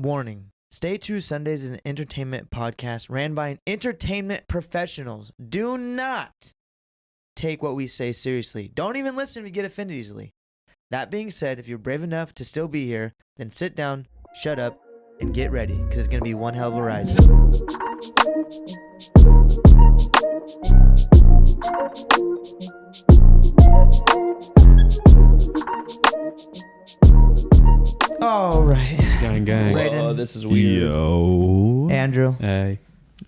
Warning. True Sundaze is an entertainment podcast ran by entertainment professionals. Do not take what we say seriously. Don't even listen if you get offended easily. That being said, if you're brave enough to still be here, then sit down, shut up, and get ready, because it's going to be one hell of a ride. All right. Gang, gang. Brayden. Oh, this is weird. Yo. Andrew. Hey.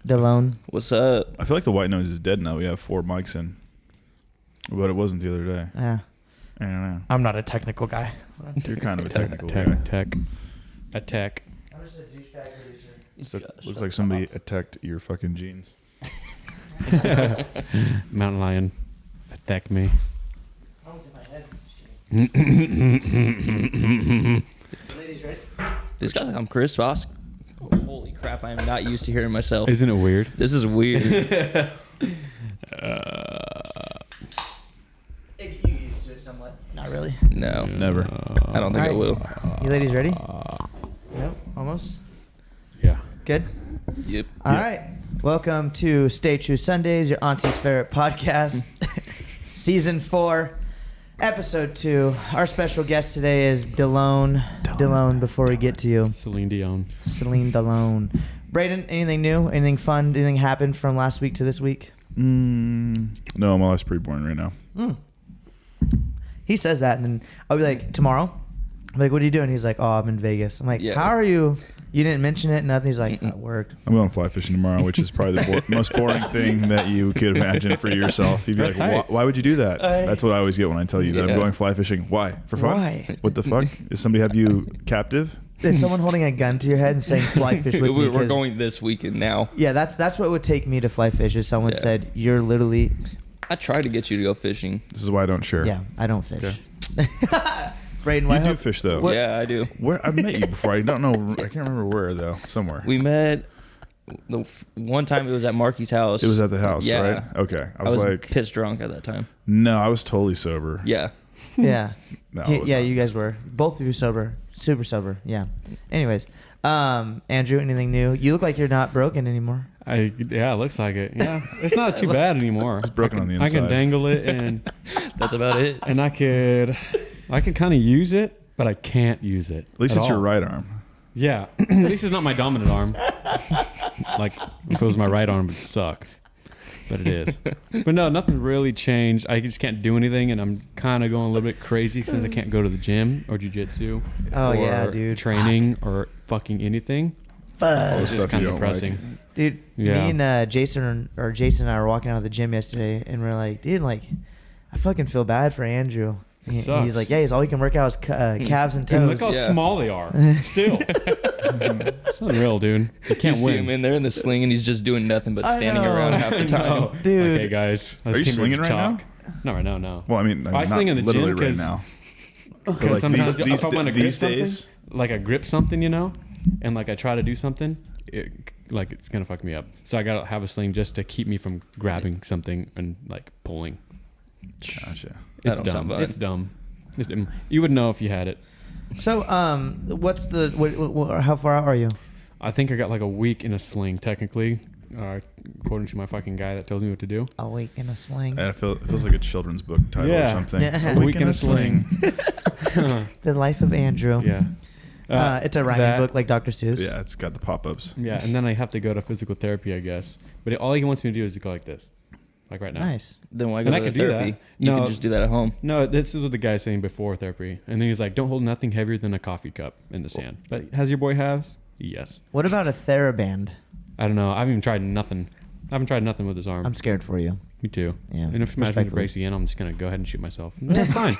Delone. What's up? I feel like the white noise is dead now. We have 4 mics in. But it wasn't the other day. Yeah. I don't know. I'm not a technical guy. You're kind of a technical guy. Tech. I'm just a douchebag producer. So, looks like somebody attacked your fucking jeans. Mountain lion. Attack me. I was in my head. Ladies, ready? This guy's like, I'm Chris Voss. Holy crap, I am not used to hearing myself. Isn't it weird? This is weird. You used to it somewhat. Not really. No. Never. I don't think I will. You ladies ready? No? Almost? Yeah. Good? Yep. All right. Welcome to True Sundaze, your Aunties' favorite podcast. Season 4, Episode 2. Our special guest today is Delone. Delone, before we get to you. Celine Dion. Celine Delone. Brayden, anything new? Anything fun? Anything happened from last week to this week? No, my wife's pretty boring right now. He says that, and then I'll be like, tomorrow? I'm like, what are you doing? He's like, oh, I'm in Vegas. I'm like, Yeah. how are you? You didn't mention it, nothing. He's like, I worked. I'm going fly fishing tomorrow, which is probably the most boring thing that you could imagine for yourself. You'd be That's like, tight. why would you do that? That's what I always get when I tell you that Yeah. I'm going fly fishing. Why? For fun? Why? What the fuck? Does somebody have you captive? Is someone holding a gun to your head and saying fly fish with me? We're going this weekend now. Yeah, that's what would take me to fly fish. If someone Yeah. said you're literally, I tried to get you to go fishing. This is why I don't share. yeah, I don't fish. Okay. Brayden, why You do hope- fish though. What? Yeah, I do. Where I've met you before. I don't know. I can't remember where though. Somewhere. We met the one time it was at Marky's house. It was at the house, Yeah. right? Okay. I was like, pissed drunk at that time. no, I was totally sober. Yeah. Yeah, No, I was yeah, not. you guys were both of you sober, super sober. Yeah. Anyways, Andrew, anything new? You look like you're not broken anymore. Yeah, it looks like it. Yeah. It's not too bad anymore. It's broken on the I can inside. dangle it and That's about it. I can kind of use it, but I can't use it. At least at it's your all. right arm. Yeah. At least it's not my dominant arm. Like, if it was my right arm, it would suck. But it is. But no, nothing really changed. I just can't do anything, and I'm kind of going a little bit crazy since I can't go to the gym or jujitsu. Oh, or yeah, dude. Training or fucking anything. All the Fuck. It's just stuff kind you of don't depressing. like. Dude, Yeah. me and Jason and I were walking out of the gym yesterday, and we're like, dude, like, I fucking feel bad for Andrew. He's sucks. like, yeah, he's all he can work out is calves and And toes. look how Yeah. small they are. Still. It's unreal, dude. You can't You see him win. in there in the sling and he's just doing nothing but I standing know. around half I the time. know. Dude. Okay, guys. Are you slinging right now? Not right now, no. Well, I mean I not sling in the literally gym right 'cause- now. But Because like sometimes these if I'm gonna grip days, something, like I grip something, and like I try to do something, like it's gonna fuck me up. So I gotta have a sling just to keep me from grabbing something and like pulling. Gotcha. That It's don't dumb. sound fun. It's dumb. It's dumb. You would know if you had it. So, what's the how far out are you? I think I got like a week in a sling, technically, according to my fucking guy that tells me what to do. A week in a sling. And it feels like a children's book title Yeah. or something. Yeah. A week in a sling. The Life of Andrew. Yeah. It's a rhyming book like Dr. Seuss. Yeah, it's got the pop-ups. Yeah, and then I have to go to physical therapy, I guess. But all he wants me to do is to go like this, like right now. Nice. Then why go And I to could the do therapy? that. You No. can just do that at home. No, this is what the guy was saying before therapy. And then he's like, don't hold nothing heavier than a coffee cup in the sand. But has your boy has? Yes. What about a TheraBand? I don't know. I haven't even tried nothing. I haven't tried nothing with his arm. I'm scared for you. Me too. Yeah, And if imagine it respectfully. breaks again, I'm just going to go ahead and shoot myself. That's fine.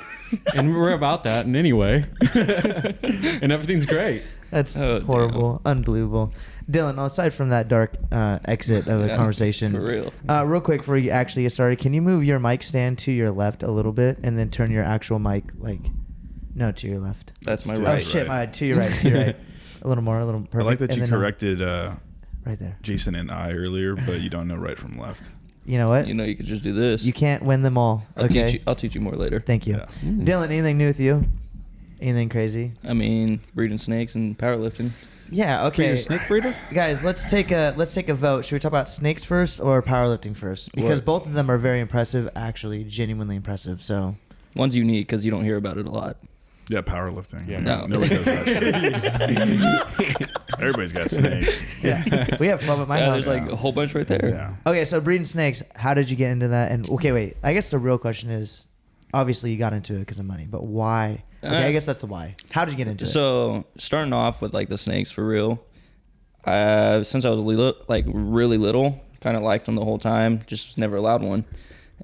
And we're about that in any way. And everything's great. That's Oh, horrible. Unbelievable. Dylan, aside from that dark exit of the Yeah, conversation, For real. real quick before you actually get started, can you move your mic stand to your left a little bit and then turn your actual mic to your left? That's my Still Oh right. shit, right. to your right, to your right. A little more, a little perfect. I like that And you then, corrected right there. Jason and I earlier, but you don't know right from left. You know what? You know, you could just do this. You can't win them all. Okay. I'll teach you more later. Thank you. Yeah. Mm. Dylan, anything new with you? Anything crazy? I mean, breeding snakes and powerlifting. Yeah. Are you a Okay. snake breeder? Guys, let's take a vote. Should we talk about snakes first or powerlifting first? Because What? both of them are very impressive, actually, genuinely impressive. So One's unique because you don't hear about it a lot. Yeah, powerlifting. Yeah. No. Nobody does that shit. Everybody's got snakes. yeah, we have 12 at my Yeah, house. there's like a whole bunch right there. Yeah. Okay, so breeding snakes. How did you get into that? And okay, wait. I guess the real question is, obviously you got into it because of money, but why? Okay, I guess that's the why. How did you get into it? So starting off with like the snakes for real, since I was really little, kind of liked them the whole time, just never allowed one,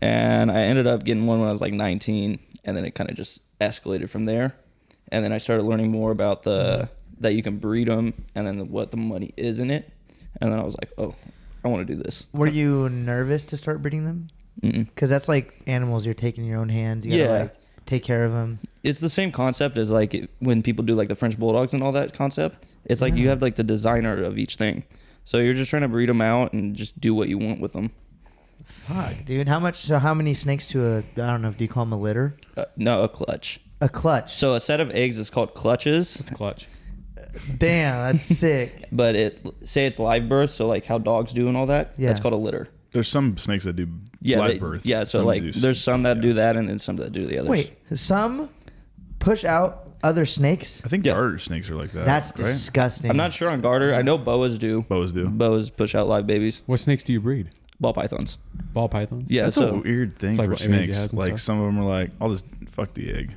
and I ended up getting one when I was like 19, and then it kind of just escalated from there, and then I started learning more about that you can breed them, and then what the money is in it, and then I was like, oh, I want to do this. Were you nervous to start breeding them? Mm-mm. Because that's like animals you're taking in your own hands. You gotta Yeah. like take care of them. It's the same concept as like when people do like the French bulldogs and all that concept. It's like you have like the designer of each thing, so you're just trying to breed them out and just do what you want with them. Fuck, dude. How many snakes to a? I don't know. Do you call them a litter? No, a clutch. A clutch. So a set of eggs is called clutches, It's clutch. Damn, that's sick. but it's live birth, so like how dogs do and all that. Yeah. That's called a litter. There's some snakes that do Yeah, live birth. Yeah, so Some like do- there's some that yeah. do that, and then some that do the others. Wait, some push out other snakes? I think Yeah. garter snakes are like that. That's right? disgusting. I'm not sure on garter. I know boas do. Boas do. Boas push out live babies. What snakes do you breed? Ball pythons. Ball pythons? Yeah, That's so a weird thing It's like for what Aunties snakes. has and Like stuff. some of them are like, I'll just fuck the egg.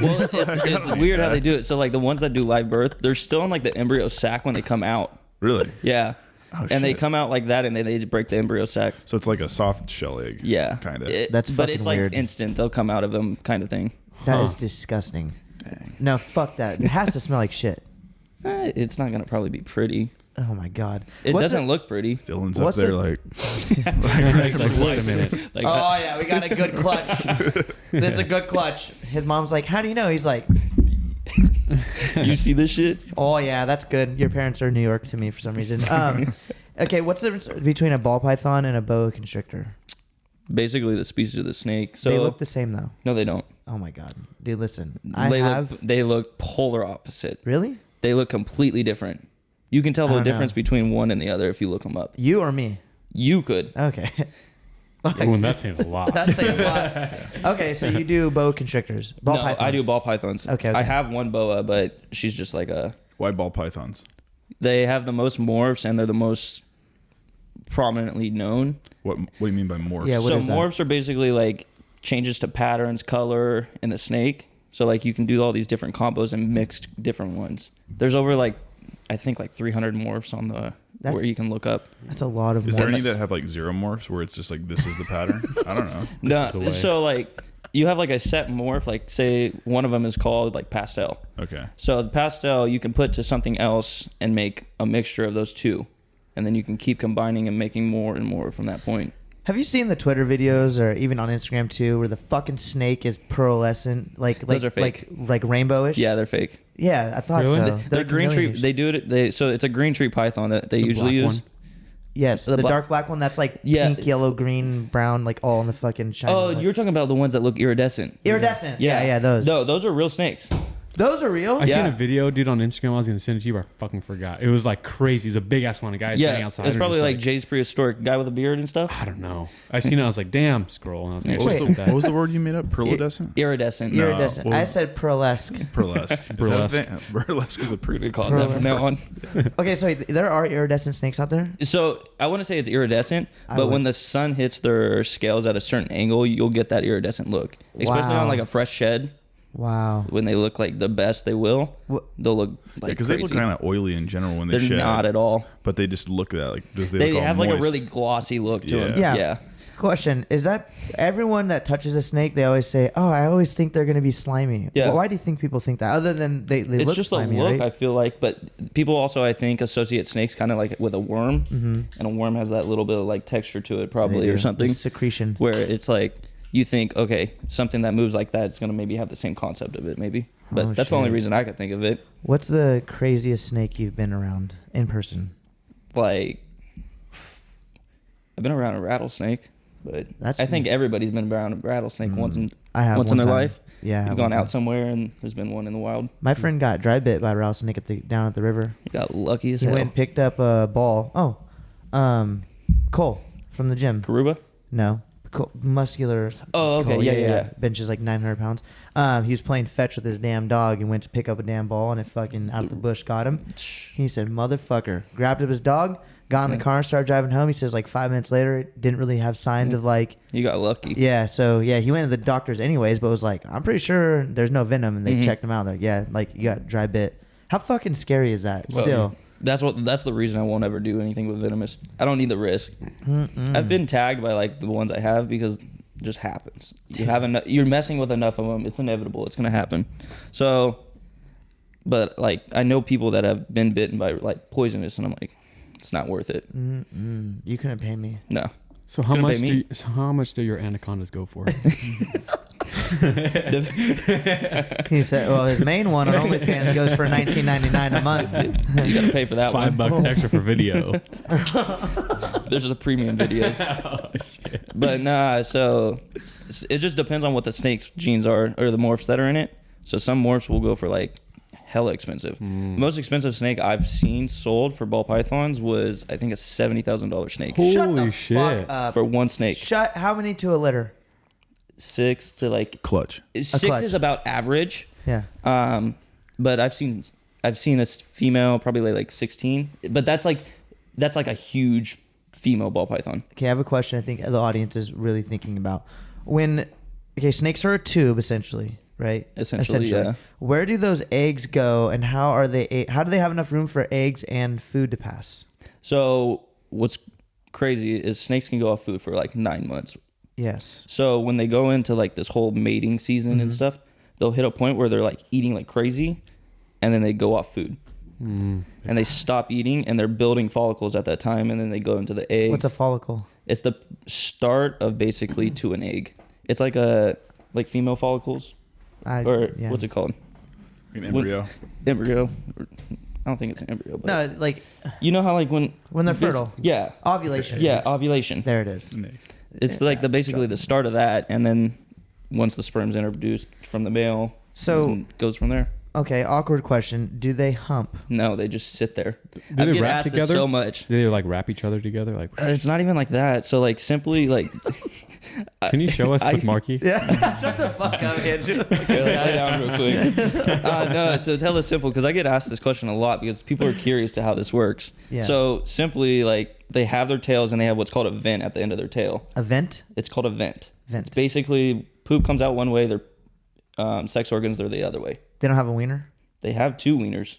well, it's don't weird need how that. they do it. So like the ones that do live birth, they're still in like the embryo sac when they come out. Really? Yeah. Oh, And they shit. come out like that, and they just break the embryo sac. So it's like a soft shell egg. Yeah, Kind of. That's but fucking it's like weird. instant. They'll come out of them, kind of thing. That is disgusting. No, fuck that. It has to smell like shit. It's not gonna probably be pretty. Oh my god. It What's doesn't look pretty. Dylan's What's up there it- like, It's like, wait a minute. Like, Oh yeah, we got a good clutch. This is a good clutch. His mom's like, "How do you know?" He's like, you see this shit? "Oh yeah, that's good." Your parents are New York to me for some reason. Okay, what's the difference between a ball python and a boa constrictor? Basically, the species of the snake. So They look the same though. no, they don't. Oh my god, dude, listen. They look polar opposite. Really? They look completely different. You can tell I the don't difference know. between one and the other if you look them up. You or me? You could. Okay. Ooh, and that's saying a lot. That's saying a lot. Okay, so you do boa constrictors, ball No, pythons. I do ball pythons. Okay, I okay. have one boa, but she's just like a. why ball pythons? They have the most morphs, and they're the most prominently known. What do you mean by morphs? Yeah, what So is that? morphs are basically like changes to patterns, color in the snake. So like you can do all these different combos and mix different ones. There's over like I think like 300 morphs on the That's- where you can look up. That's a lot of. Is there morphs. any that have like zero morphs where it's just like this is the pattern? I don't know. is the No, way. so like you have like a set morph. Like say one of them is called like pastel. Okay. So the pastel you can put to something else and make a mixture of those two, and then you can keep combining and making more and more from that point. Have you seen the Twitter videos or even on Instagram too, where the fucking snake is pearlescent, Those are fake. like rainbowish? Yeah, they're fake. Yeah, I thought Really? so. They're green tree. chameleon-ish. They do it. So it's a green tree python that they The usually black use. one? Yes, the the black- dark black one that's like Yeah. pink, yellow, green, brown, like all in the fucking shiny. Oh, light. you're talking about the ones that look iridescent. iridescent. Yeah, those. No, those are real snakes. Those are real. I seen Yeah. a video, dude, on Instagram. I was gonna send it to you, but I fucking forgot. It was like crazy. It was a big ass one. A guy standing Yeah, outside. it's and probably just like Jay's prehistoric guy with a beard and stuff. I don't know. I seen it. I was like, damn, scroll. And I was like, What was, shit, the, that. what was the word you made up? Pearlescent? Iridescent. No. Iridescent. what I was- said pearlesque. Burlesque. Burlesque with a We're pre. gonna call it that from now on. Okay, so there are iridescent snakes out there. So I want to say it's iridescent, I but would- when the sun hits their scales at a certain angle, you'll get that iridescent look. Especially Wow. on like a fresh shed, Wow. when they look like the best they will. What- They'll look like Because they crazy. look kind of oily in general when they They're shed. not at all. But they just look that like they They look all have like a moist. really glossy look to Yeah. them. Yeah. Yeah. Question: is that everyone that touches a snake? They always say, "Oh, I always think they're gonna be slimy." Yeah. Well, why do you think people think that? Other than they It's look just slimy, a look, right? I feel like. But people also, I think, associate snakes kind of like with a worm, and a worm has that little bit of like texture to it, They probably, do. or something, The secretion. where it's like you think, okay, something that moves like that is gonna maybe have the same concept of it, maybe. But Oh, that's the only shit. reason I could think of it. What's the craziest snake you've been around in person? Like, I've been around a rattlesnake, but That's- I think everybody's been around a rattlesnake once in I have once in one their time. life. Yeah. You've one gone out time. somewhere and there's been one in the wild. My friend got dry bit by a rattlesnake down at the river. You got lucky as He hell. went and picked up a ball. Cole from the gym. Karuba? No. Muscular. Oh, okay. Cole. Yeah. Benches like 900 pounds. He was playing fetch with his damn dog and went to pick up a damn ball and it fucking out of the bush got him. He said, motherfucker. Grabbed up his dog, got in the car and started driving home. He says like 5 minutes later, it didn't really have signs of like. You got lucky. Yeah. So yeah, he went to the doctors anyways, but was like, I'm pretty sure there's no venom. And they checked him out. They're like, yeah, like you got dry bit. How fucking scary is that? Well, Still. That's the reason I won't ever do anything with venomous. I don't need the risk. I've been tagged by like the ones I have because it just happens. You're messing with enough of them. It's inevitable. It's gonna happen. So, but like I know people that have been bitten by like poisonous, and I'm like, it's not worth it. You couldn't pay me. No. So how Couldn't pay much? me. How much do your anacondas go for? He said, well, his main one on OnlyFans goes for $19.99 a month. You gotta pay for that one. $5 extra for video. There's the premium videos. Oh, shit. But nah, so it just depends on what the snake's genes are or the morphs that are in it. So some morphs will go for like hella expensive. The most expensive snake I've seen sold for ball pythons was I think a $70,000 snake Shut the Holy shit. fuck up. for one snake. How many to a litter? 6 to like Clutch. 6 clutch. is about average. Yeah. But I've seen a female probably like 16. But that's like a huge female ball python. Okay, I have a question I think the audience is really thinking about. Snakes are a tube essentially, right? Essentially, yeah. Where do those eggs go and how do they have enough room for eggs and food to pass? So what's crazy is snakes can go off food for like 9 months. Yes. So when they go into like this whole mating season and stuff, they'll hit a point where they're like eating like crazy and then they go off food. And they stop eating and they're building follicles at that time and then they go into the eggs. What's a follicle? It's the start of basically to an egg. It's like female follicles what's it called? An embryo. Embryo. I don't think it's an embryo, but No, like you know how like when they're fertile. Yeah. Ovulation. Yeah, ovulation. There it is. It's like basically the start of that, and then once the sperm's introduced from the male, So it goes from there. okay, awkward question. Do they hump? No, they just sit there. Do I they get wrap asked this together? so much. Do they like wrap each other together? Like, It's not even like that. So like simply like. can you show us with Marky? Yeah. Shut the fuck up, Andrew. Okay, let's lay down real quick. No, so it's hella simple because I get asked this question a lot because people are curious to how this works. Yeah. So simply like they have their tails and they have what's called a vent at the end of their tail. A vent? It's called a vent. Vent. It's basically poop comes out one way, their sex organs are the other way. They don't have a wiener? They have 2 wieners.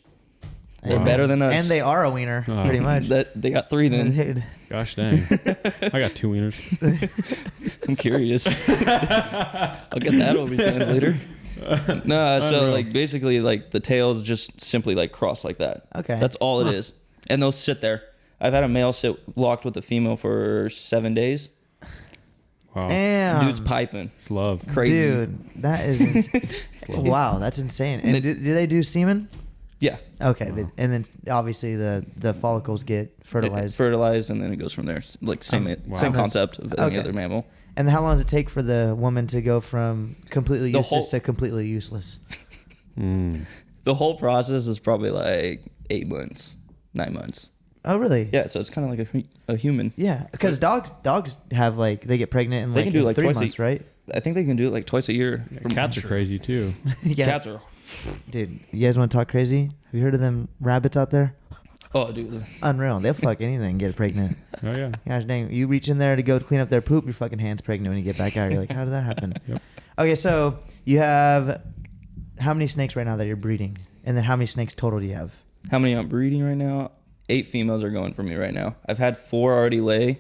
They're Wow. better than us. And they are a wiener, Oh. pretty much. They got 3 then. Dude. Gosh dang. I got 2 wieners. I'm curious. I'll get that OnlyFans later. No, so Unreal. like basically like the tails just simply like cross like that. Okay. That's all it is. And they'll sit there. I've had a male sit locked with a female for 7 days. Wow. Damn. Dude's piping. It's love. Crazy. Dude, that is wow, that's insane. And do they do semen? Yeah. Okay, and then obviously the follicles get fertilized. Fertilized and then it goes from there. It's like same Wow. same concept of any Okay. other mammal. And how long does it take for the woman to go from completely The useless whole- to completely useless? The whole process is probably like 8 months, 9 months. Oh, really? Yeah, so it's kind of like a human. Yeah, because dogs have like they get pregnant in They like, can do in like 3 twice months, right? I think they can do it like twice a year. Cats are crazy too. Yeah, Cats are. dude. You guys want to talk crazy? Have you heard of them rabbits out there? Oh, dude. Unreal. They'll fuck anything and get pregnant. Oh yeah. Gosh dang, you reach in there to go clean up their poop, your fucking hand's pregnant when you get back out. You're like, how did that happen? Yep. Okay, so you have how many snakes right now that you're breeding? And then how many snakes total do you have? How many I'm breeding right now? 8 females are going for me right now. I've had 4 already lay.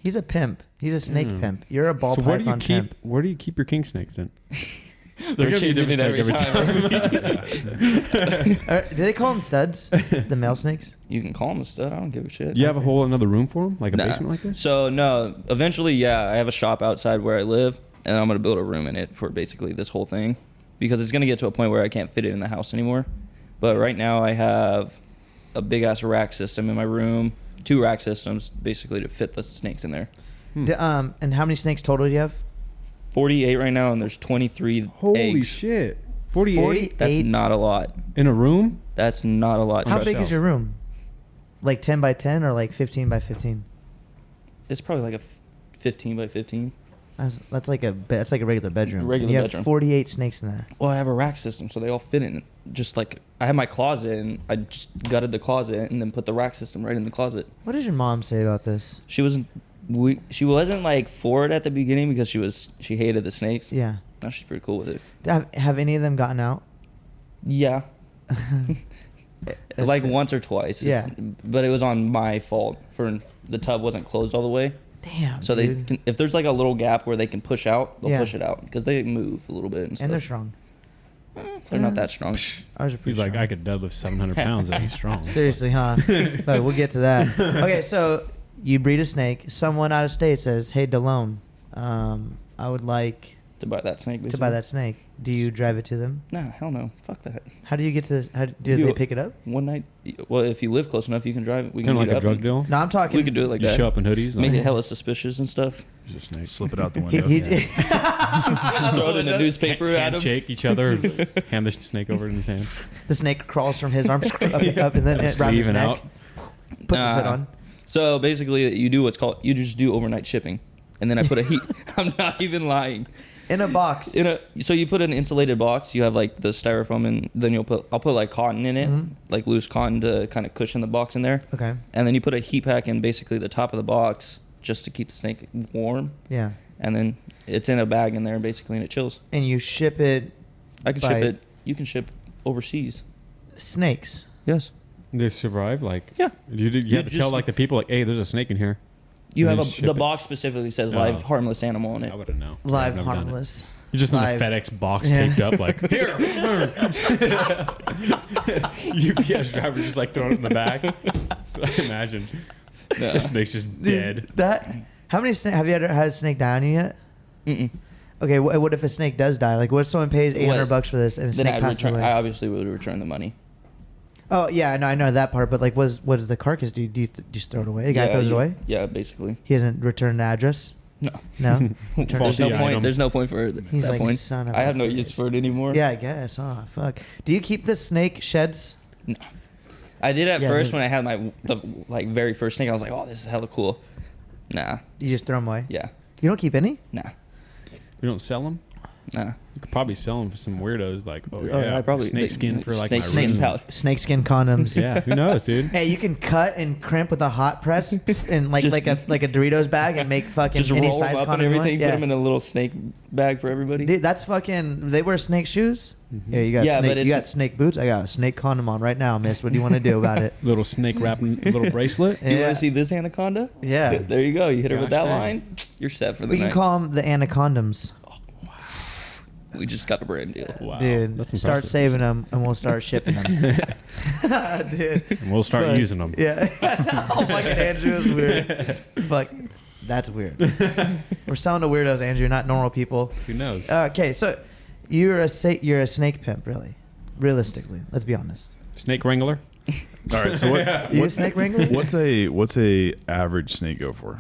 He's a pimp. He's a snake pimp. You're a ball So where do you python keep pimp. where do you keep your king snakes then? They're gonna be changing it every different time. Do they call them studs? The male snakes? You can call them a stud. I don't give a shit. You have a whole another room for them, like a Nah. basement like this? So no, eventually, yeah, I have a shop outside where I live, and I'm gonna build a room in it for basically this whole thing, because it's gonna get to a point where I can't fit it in the house anymore. But right now, I have a big ass rack system in my room, 2 rack systems basically to fit the snakes in there. And how many snakes total do you have? 48 right now, and there's 23 Holy eggs. shit. 48? 48? That's not a lot. In a room? That's not a lot. How Trust big me. is your room? Like 10 by 10 or like 15 by 15? It's probably like a 15 by 15. That's like a regular bedroom. Regular And you bedroom. have 48 snakes in there. Well, I have a rack system, so they all fit in. Just like I have my closet, and I just gutted the closet and then put the rack system right in the closet. What does your mom say about this? She wasn't like for it at the beginning because she hated the snakes. Yeah. Now she's pretty cool with it. Have any of them gotten out? Yeah, That's like good. once or twice. Yeah. But it was on my fault for the tub wasn't closed all the way. Damn. So dude. they can, if there's like a little gap where they can push out, they'll Yeah. push it out because they move a little bit and stuff. And they're strong. They're not that strong. Ours are pretty He's like, strong. I could deadlift 700 pounds and he's strong. Seriously, huh? But we'll get to that. Okay, so you breed a snake. Someone out of state says, "Hey, Delone, I would like To buy that snake. to buy that snake. Do you drive it to them? Nah, hell no. Fuck that. How do you get to this? How do You- they pick it up? One night. Well, if you live close enough, you can drive. We can Kind of meet like a up drug and- deal. No, I'm talking. We could do it like You that. show up in hoodies. Make like, it hella suspicious and stuff. There's a snake. Slip it out the He, window. he, Throw it in the newspaper at him. Handshake each other. Hand the snake over in his hand. the snake crawls from his arms up and then around his Sleeve and neck. out. Puts his hood on. So basically, you do what's called you just do overnight shipping, and then I put a heat. I'm not even lying. In a box. So you put an insulated box. You have like the styrofoam, and then I'll put like cotton in it, Mhm. like loose cotton to kind of cushion the box in there. Okay. And then you put a heat pack in basically the top of the box just to keep the snake warm, Yeah. and then it's in a bag in there basically, and it chills. And you ship it I can by ship it. You can ship overseas. snakes. Yes. They survive. Like, Yeah. You have to just- tell like the people like, hey, there's a snake in here. You And have then ship the it. box specifically says Oh. live harmless animal in it. I wouldn't know. Live I've never done it. harmless. You're just Live. in the FedEx box Yeah. taped up like, here. UPS driver just like throwing it in the back. So I imagine. Yeah. The snake's just dead. How many snake have you ever had a snake die on you yet? Mm-mm. Okay, what if a snake does die? Like, what if someone pays $800 What? for this and a Then snake I'd passes return. away? I obviously would return the money. Oh yeah, I know that part. But like, what does the carcass do? Do you just throw it away? The guy Yeah, throws it away. Yeah, basically. He hasn't returned the address. No. No. There's Faulty no item. point. There's no point for it. He's that like, point. son of I a have no bitch. use for it anymore. Yeah, I guess. Oh fuck. Do you keep the snake sheds? No. I did at Yeah, first dude. when I had the like very first snake. I was like, oh, this is hella cool. Nah. You just throw them away. Yeah. You don't keep any. Nah. You don't sell them? Nah. You could probably sell them for some weirdos like, oh Oh, yeah, I probably- snake skin for like snake my skin room. pouch. Snakeskin condoms. Yeah, who knows, dude? Hey, you can cut and crimp with a hot press and like Just- like a Doritos bag and make fucking Just any roll size them up condom and you want. everything. Yeah. Put them in a little snake bag for everybody. Dude, that's fucking. They wear snake shoes. Yeah, you got Yeah, snake. but You it's- got snake boots. I got a snake condom on right now, miss. What do you want to do about it? Little snake wrapping little bracelet. You want to see this anaconda? Yeah. There you go. You hit her with Gosh that dang. line. You're set for the We can night. call them the anacondoms, We just got a brand deal. Wow, dude. that's Start impressive. saving them, and we'll start shipping them. Dude. And we'll start Fuck. using them. Yeah. Oh, fucking Andrew is weird. Fuck. That's weird. We're selling to weirdos, Andrew, not normal people. Who knows? Okay, so you're a snake pimp, really. Realistically, let's be honest. Snake wrangler. All right. So what? You a snake wrangler? What's a average snake go for?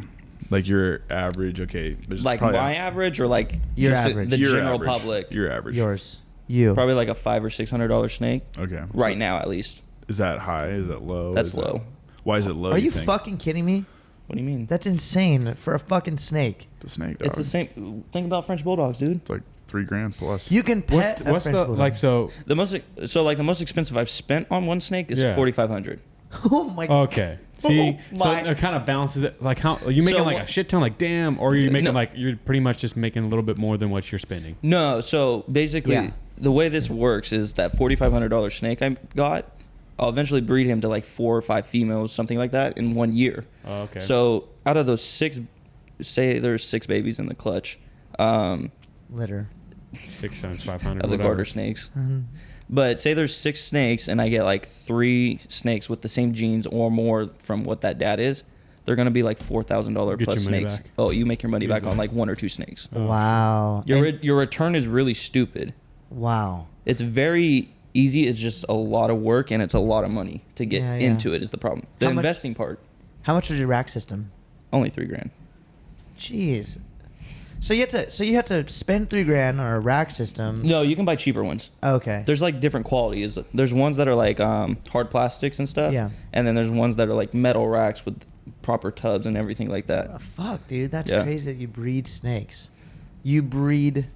Like your average, okay. there's Like probably my average or like Your just average. the your general average. public? Your average. Yours. You. Probably like a $500 or $600 snake Okay. right So now at least. is that high? Is that low? That's Is that- low. Why is it low? Are you think? fucking kidding me? What do you mean? That's insane for a fucking snake. It's a snake dog. It's the same. Think about French bulldogs, dude. It's like $3,000 plus. You can pet What's a the French bulldog. like? So The most expensive I've spent on one snake is Yeah. $4,500. Oh my god. okay. See, Oh so my- it kind of balances it. Like how are you making So like what- a shit ton? Like damn, or are you making No. like you're pretty much just making a little bit more than what you're spending? No, so basically Yeah. the way this works is that $4,500 snake I got, I'll eventually breed him to like 4 or 5 females, something like that, in 1 year. Oh, okay. So out of those 6, say there's 6 babies in the clutch Litter. 6 times 500. of the whatever. garter snakes. Mhm. But say there's 6 snakes and I get like 3 snakes with the same genes or more from what that dad is, they're gonna be like $4,000 Get plus your money snakes. back. Oh, you make your money back Easily. on like 1 or 2 snakes. Oh. Wow. Your return is really stupid. Wow. It's very easy. It's just a lot of work and it's a lot of money to get Yeah, yeah. into it is the problem. The How much- investing part, How much is your rack system? only $3,000. Jeez. So you have to spend $3,000 on a rack system. No, you can buy cheaper ones. Okay. There's like different qualities. There's ones that are like hard plastics and stuff. Yeah. And then there's ones that are like metal racks with proper tubs and everything like that. Fuck, dude, that's Yeah. crazy that you breed snakes. You breed.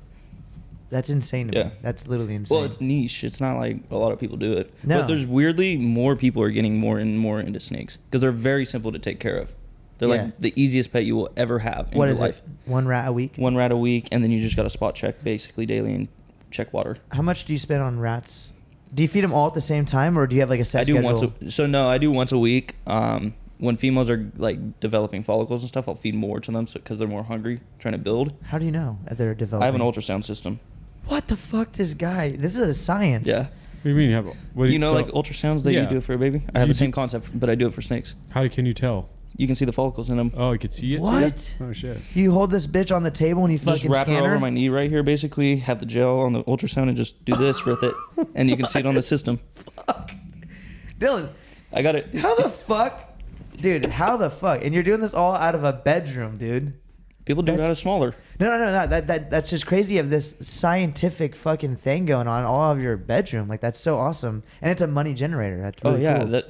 That's insane to me. Yeah. That's literally insane. Well, it's niche. It's not like a lot of people do it. No. But there's weirdly more people are getting more and more into snakes because they're very simple to take care of. They're Yeah. like the easiest pet you will ever have in What your is life. it? One rat a week? One rat a week, and then you just got to spot check basically daily and check water. How much do you spend on rats? Do you feed them all at the same time, or do you have like a set I do schedule? I do once a week. When females are like developing follicles and stuff, I'll feed more to them because they're more hungry, trying to build. How do you know if they're developing? I have an ultrasound system. What the fuck, this guy? This is a science. Yeah. What do you mean you have? What do You know, so like ultrasounds that yeah. you do for a baby? I have You the same do- concept, but I do it for snakes. How can you tell? You can see the follicles in them. Oh, you could see it. What? Oh shit. You hold this bitch on the table and you Just fucking wrap her scan over her? my knee right here, basically. Have the gel on the ultrasound and just do this with it, and you can see it on the system. Dylan, I got it. how the fuck? Dude, how the fuck? And you're doing this all out of a bedroom, dude. People do it That's- out of smaller. No. That's just crazy. You have this scientific fucking thing going on all of your bedroom. Like, that's so awesome. And it's a money generator. That's really Oh yeah, cool.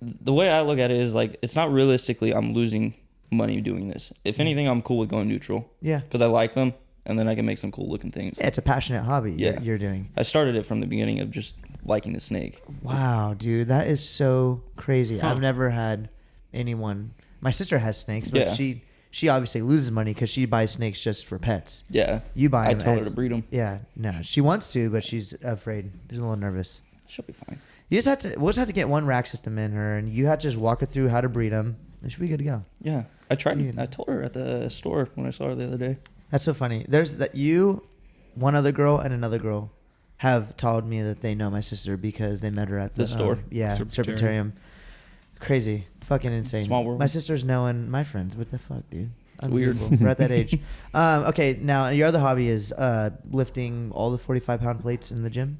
the way I look at it is like it's not realistically I'm losing money doing this. If anything, I'm cool with going neutral Yeah. because I like them, and then I can make some cool looking things. Yeah, it's a passionate hobby Yeah. you're doing. I started it from the beginning of just liking the snake. Wow, dude, that is so crazy. Huh. I've never had anyone. My sister has snakes, but Yeah. she obviously loses money because she buys snakes just for pets. Yeah, You buy I them. tell her to breed them. Yeah, no, she wants to, but she's afraid. She's a little nervous. She'll be fine. We'll just have to get one rack system in her, and you have to just walk her through how to breed them. It should be good to go. Yeah, I tried. Dude. I told her at the store when I saw her the other day. That's so funny. There's that you, one other girl, and another girl have told me that they know my sister because they met her at The store? Yeah, Serpentarium. Serpentarium. Crazy, fucking insane. Small world. My sister's knowing my friends. What the fuck, dude? Weird. Unbelievable. We're at that age. Okay, now your other hobby is lifting all the 45-pound plates in the gym.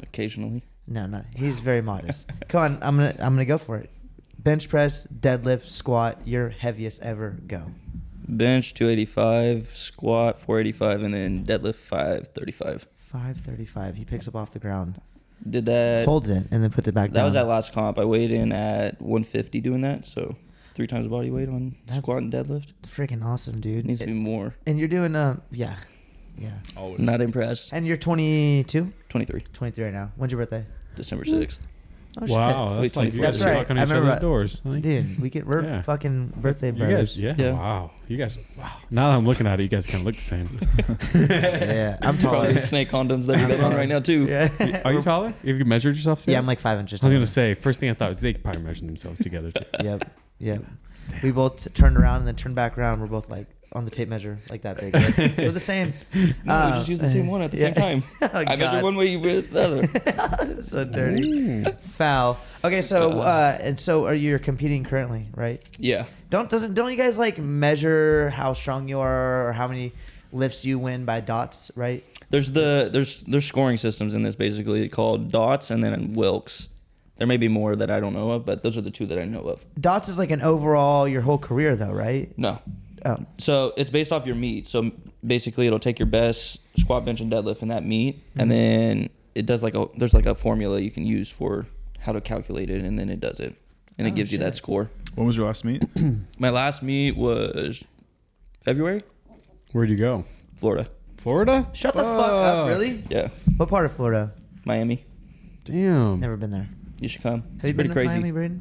Occasionally. No, he's very modest. Come on, I'm gonna go for it. Bench press, deadlift, squat, your heaviest ever. Go. Bench 285, squat 485, and then deadlift 535. 535. He picks up off the ground, Did that. holds it, and then puts it back That down. was at last comp. I weighed in at 150 doing that, so 3 times body weight on That's- squat and deadlift. freaking awesome, dude. It needs to be more. And you're doing yeah. Always. Not impressed. And you're 22, 23, 23 right now. When's your birthday? December 6th. Oh Wow, that's Wait, like you 24. guys That's right. knocking I each remember other's that. doors. I think. Dude, we're Yeah. fucking birthday You brothers. guys, yeah, Yeah. wow. You guys, wow. Now that I'm looking at it, you guys kind of look the same. Yeah, I'm It's probably taller. the snake condoms that you're on right now too. Yeah. Are you taller? Have you measured yourself? Too? Yeah, I'm like 5 inches. I was taller. gonna say. First thing I thought was they could probably measure themselves together. Too. Yep. We both turned around and then turned back around. We're both like on the tape measure, like that big. Like, we're the same. No, we just use the same one at the same time. Oh, I measure God. one way, you measure the other. So dirty. Foul. Okay, so and so are you competing currently, right? Yeah. Don't you guys like measure how strong you are or how many lifts you win by dots, right? There's scoring systems in this basically called dots and then Wilks. There may be more that I don't know of, but those are the two that I know of. Dots is like an overall your whole career though, right? No. Oh. So it's based off your meet. So basically it'll take your best squat, bench, and deadlift in that meet, and then it does there's like a formula you can use for how to calculate it, and then it does it. And it Oh, gives you that shit. score. When was your last meet? My last meet was February, Where'd you go? Florida. Florida? Shut the fuck up, really? Yeah. What part of Florida? Miami. Damn. Never been there. You should come. Have It's you been pretty to crazy. Miami, Braden?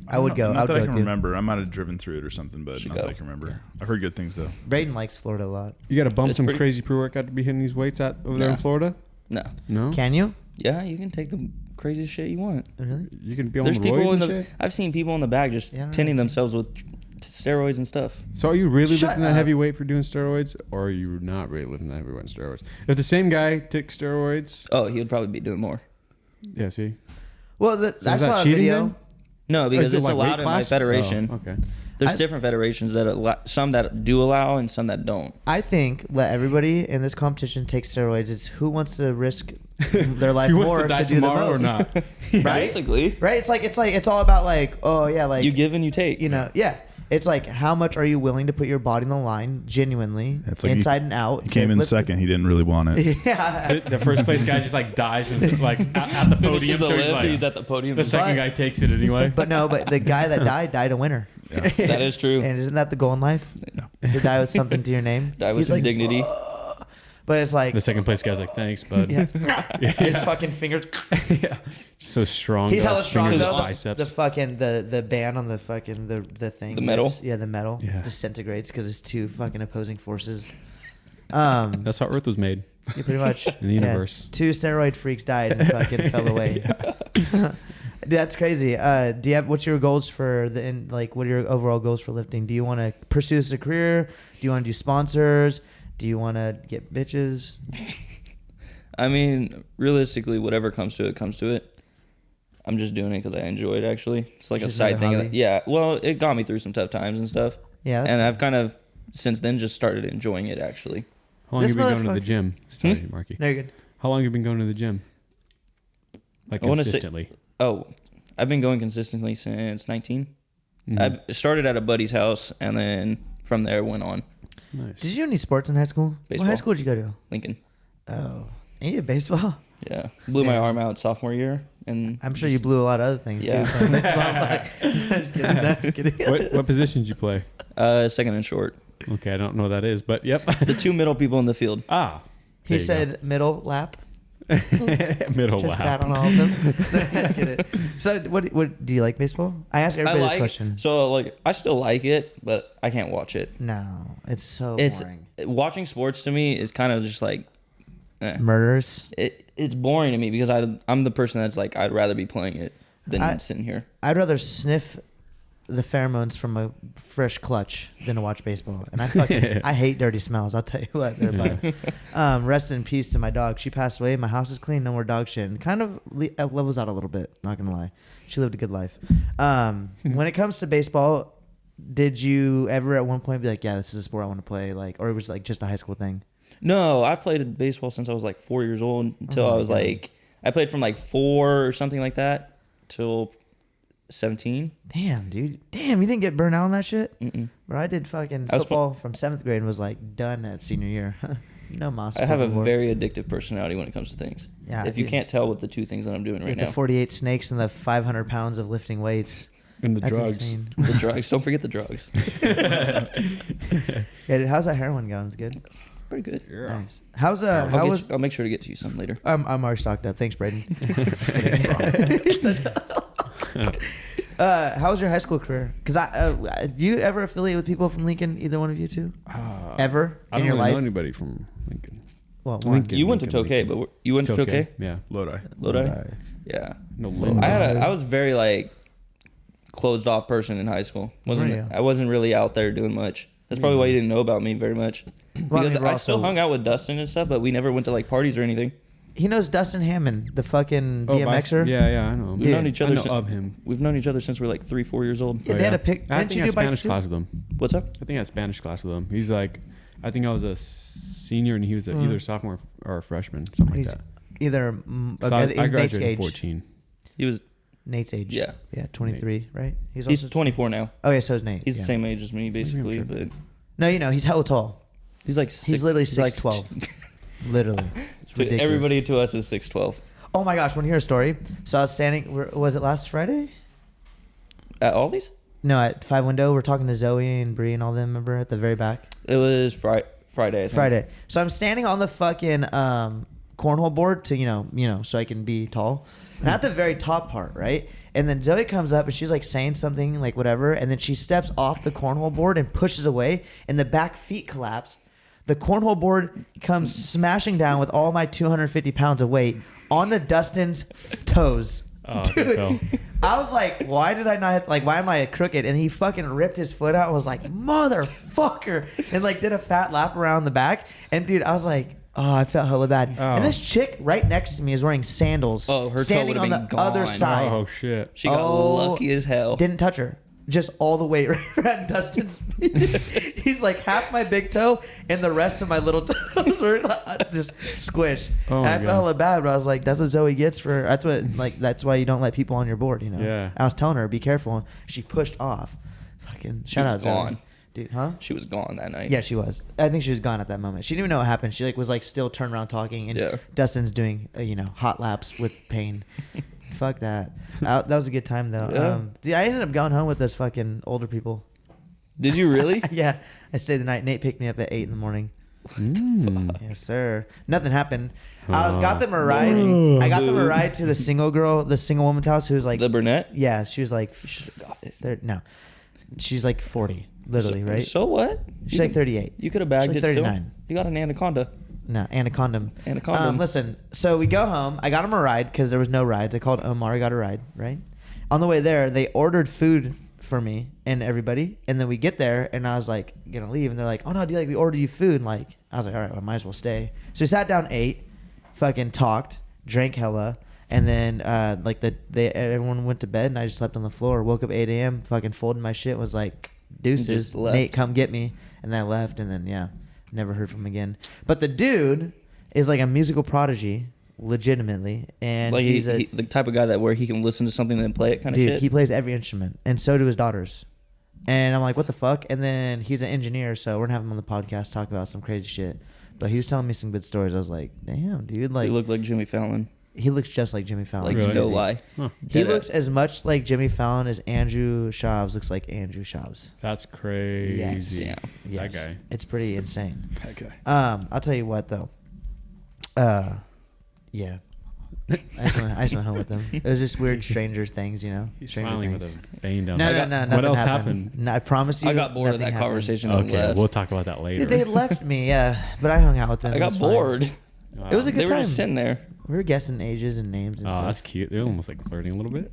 I would go. Not I would that I go can too. remember. I might have driven through it or something, but Should not that go. I can remember. I've heard good things though. Braden likes Florida a lot. You got to bump It's some pretty- crazy pre-workout to be hitting these weights out over there in Nah. Florida? No. No. Can you? Yeah, you can take the craziest shit you want. Really? You can be on There's the people roids in and the. shit? I've seen people in the back just Yeah, I don't pinning know. themselves with steroids and stuff. So are you really Shut lifting that up. heavy weight for doing steroids, or are you not really lifting that heavy weight on steroids? If the same guy took steroids, Oh, he would probably be doing more. yeah, see? Well, So I is that saw a cheating video. then? No, Or because is it it's like weight allowed in my class? federation. Oh, okay. There's I- different federations that some that do allow and some that don't. I think let everybody in this competition take steroids. It's who wants to risk their life Who more wants to die to do the tomorrow most, or not? right? Basically, Right? It's all about like, oh yeah, like you give and you take. you know, yeah. It's like, how much are you willing to put your body on the line, genuinely, It's like inside and out? He came in lift- second. He didn't really want it. Yeah. The first place guy just like dies and like at the podium. Finishes the So he's, lift, like, he's at the podium. the second guy takes it anyway. But the guy that died a winner. Yeah. That is true. And isn't that the goal in life? Yeah. Is to die with something to your name? Die with He's some like, dignity. "Ugh." But it's like, The second place guy's like, thanks, bud. yeah. His fucking fingers. So strong. He's though. hella strong Fingers, though. biceps. The fucking the band on the fucking the thing. The metal? The metal Yeah. disintegrates because it's two fucking opposing forces. That's how Earth was made. Yeah, pretty much In the universe. Two steroid freaks died and fucking fell away. That's crazy. Do you have what's your goals for what are your overall goals for lifting? Do you want to pursue this as a career? Do you want to do sponsors? Do you want to get bitches? I mean, realistically, whatever comes to it, comes to it. I'm just doing it because I enjoy it, actually. It's like Just a side another thing. hobby? Yeah, well, it got me through some tough times and stuff. Yeah. And I've kind of, since then, just started enjoying it, actually. How long This have you been going to the motherfucker- gym? Sorry, Marky. no, you're good. How long have you been going to the gym? Like I wanna say- consistently. Oh, I've been going consistently since 19. Mhm. I started at a buddy's house, and then from there went on. Nice. Did you do any sports in high school? Baseball. What high school did you go to? Lincoln. Oh, and you did baseball. Yeah. Blew my Yeah. arm out sophomore year. And I'm sure you blew a lot of other things Yeah. too. So baseball, I'm like, I'm just kidding. No, I'm just kidding. what position did you play? Second and short. Okay, I don't know what that is, but yep. The two middle people in the field. Ah. He there you said middle lap. go. Middle Just that lap. on all of them. Just kidding. So, what do you like baseball? I ask everybody this question. So, like, I still like it, but I can't watch it. No, it's so It's boring. watching sports to me is kind of just like Murders. it's boring to me because I'm the person that's like I'd rather be playing it than sitting here. I'd rather sniff the pheromones from a fresh clutch than to watch baseball. And I hate dirty smells. I'll tell you what, there, bud. Rest in peace to my dog. She passed away. My house is clean. No more dog shit. And kind of levels out a little bit. Not gonna lie. She lived a good life. When it comes to baseball, did you ever at one point be like, yeah, this is a sport I want to play, like, or it was like just a high school thing? No, I played baseball since I was like 4 years old until Oh I was my God. like I played from like 4 or something like that till 17. Damn, dude. Damn, you didn't get burned out on that shit? Mm-mm. Bro, I did fucking I was football from 7th grade and was like done at senior year. No mas. I have a por favor. very addictive personality when it comes to things. Yeah, if you dude. can't tell with the two things that I'm doing right Like now. the 48 snakes and the 500 pounds of lifting weights. And the That's drugs. insane. The drugs. Don't forget the drugs. Yeah, dude, how's that heroin going? It's good. Pretty good. Nice. How's how was? I'll make sure to get to you some later. I'm already stocked up. Thanks, Braden. How was your high school career? Because do you ever affiliate with people from Lincoln? Either one of you two? Ever I in don't your really life? know anybody from Lincoln. Well, Lincoln. You went to Tokay, Lincoln. but you went to Tokay? Yeah. Lodi. Lodi? Yeah. No I was very like closed off person in high school. Were you? I wasn't really out there doing much. That's probably why you didn't know about me very much. Well, Because we're I still also- hung out with Dustin and stuff, but we never went to like parties or anything. He knows Dustin Hammond, the fucking Oh, BMXer. yeah, I know him. We've known each I other know sin- of him. We've known each other since we're like 3-4 years old. Yeah, they had a pic. I Didn't think you I do had bikes Spanish too? class with him. What's up? I think I had Spanish class with him. He's like, I think I was a senior and he was either sophomore or a freshman, something like He's that. Either So okay, I Nate's graduated age. at 14. He was Nate's age. Yeah. 23, right? he's also 24 now. Oh yeah, so is Nate. He's yeah. the same age as me basically, sure. but No, he's hella tall. he's like He's literally 6'12". Literally, it's ridiculous. everybody to us is 6'12". Oh my gosh, want to hear a story? So I was standing. Was it last Friday? At Aldi's? No, at 5 Window. We're talking to Zoe and Bree and all them. Remember at the very back. It was Friday. I think. Friday. So I'm standing on the fucking cornhole board to you know so I can be tall. And at the very top part, right? And then Zoe comes up and she's like saying something like whatever, and then she steps off the cornhole board and pushes away, and the back feet collapse. The cornhole board comes smashing down with all my 250 pounds of weight onto Dustin's toes. Oh, they fell. I was like, why did I not, like, why am I crooked? And he fucking ripped his foot out and was like, motherfucker. And like did a fat lap around the back. And dude, I was like, oh, I felt hella bad. Oh. And this chick right next to me is wearing sandals. Oh, her toe standing on would've the been other gone. side. Oh, shit. She got Oh, lucky as hell. Didn't touch her. Just all the way around Dustin's feet. He's like half my big toe and the rest of my little toes were just squished. Oh And my I God. felt hella bad, but I was like, that's what Zoe gets for, that's why you don't let people on your board, you know? Yeah. I was telling her, be careful. She pushed off. Fucking She shout was out Zoe. gone. Dude, huh? She was gone that night. Yeah, she was. I think she was gone at that moment. She didn't even know what happened. She like was like still turned around talking, and Yeah. Dustin's doing hot laps with pain. Fuck that. That was a good time though. Yeah. Dude, I ended up going home with those fucking older people. Did you really? Yeah, I stayed the night. Nate picked me up at 8 a.m. Mm. Yes, sir. Nothing happened. I Oh. got them a ride. Boring. I got them a ride to the single woman's house who was like, The brunette? yeah, she was like, You should have got it. no, she's like 40, literally, So- right? So what? She's like 38. You could have bagged She's it like still. 39. You got an anaconda. No, anaconda. Anaconda. Listen, so we go home. I got him a ride because there was no rides. I called Omar. I got a ride, right? On the way there, they ordered food for me and everybody. And then we get there, and I was like, gonna leave. And they're like, oh, no, dude, like, we ordered you food. And like, I was like, all right, well, I might as well stay. So we sat down, ate, fucking talked, drank hella. And then everyone went to bed, and I just slept on the floor. Woke up 8 a.m., fucking folded my shit, was like, deuces, Just left. Nate, come get me. And then I left, and then, yeah. Never heard from him again. But the dude is like a musical prodigy, legitimately, and Like he's the type of guy that where he can listen to something and then play it kind of dude. shit. He plays every instrument, and so do his daughters. And I'm like, what the fuck? And then he's an engineer, so we're gonna have him on the podcast talk about some crazy shit. But he was telling me some good stories. I was like, damn, dude, like He looked like Jimmy Fallon. he looks just like Jimmy Fallon. Like Really? no lie. Huh. He Dead looks ass. as much like Jimmy Fallon as Andrew Shavs looks like Andrew Shavs. That's crazy. Yeah. Yes. That guy. It's pretty insane. Okay. I'll tell you what though. Yeah. I just went home with them. It was just weird stranger things, you know. He's Stranger smiling things. with a vein down No, there. no, no. What Nothing else happened. happened? No, I promise you. I got bored of nothing that happened. conversation and Okay, left. we'll talk about that later. Dude, they left me, yeah, but I hung out with them. I It got was fine. bored. Wow. It was a They good were time. just sitting there. We were guessing ages and names and Oh, stuff. that's cute. They're almost like flirting a little bit.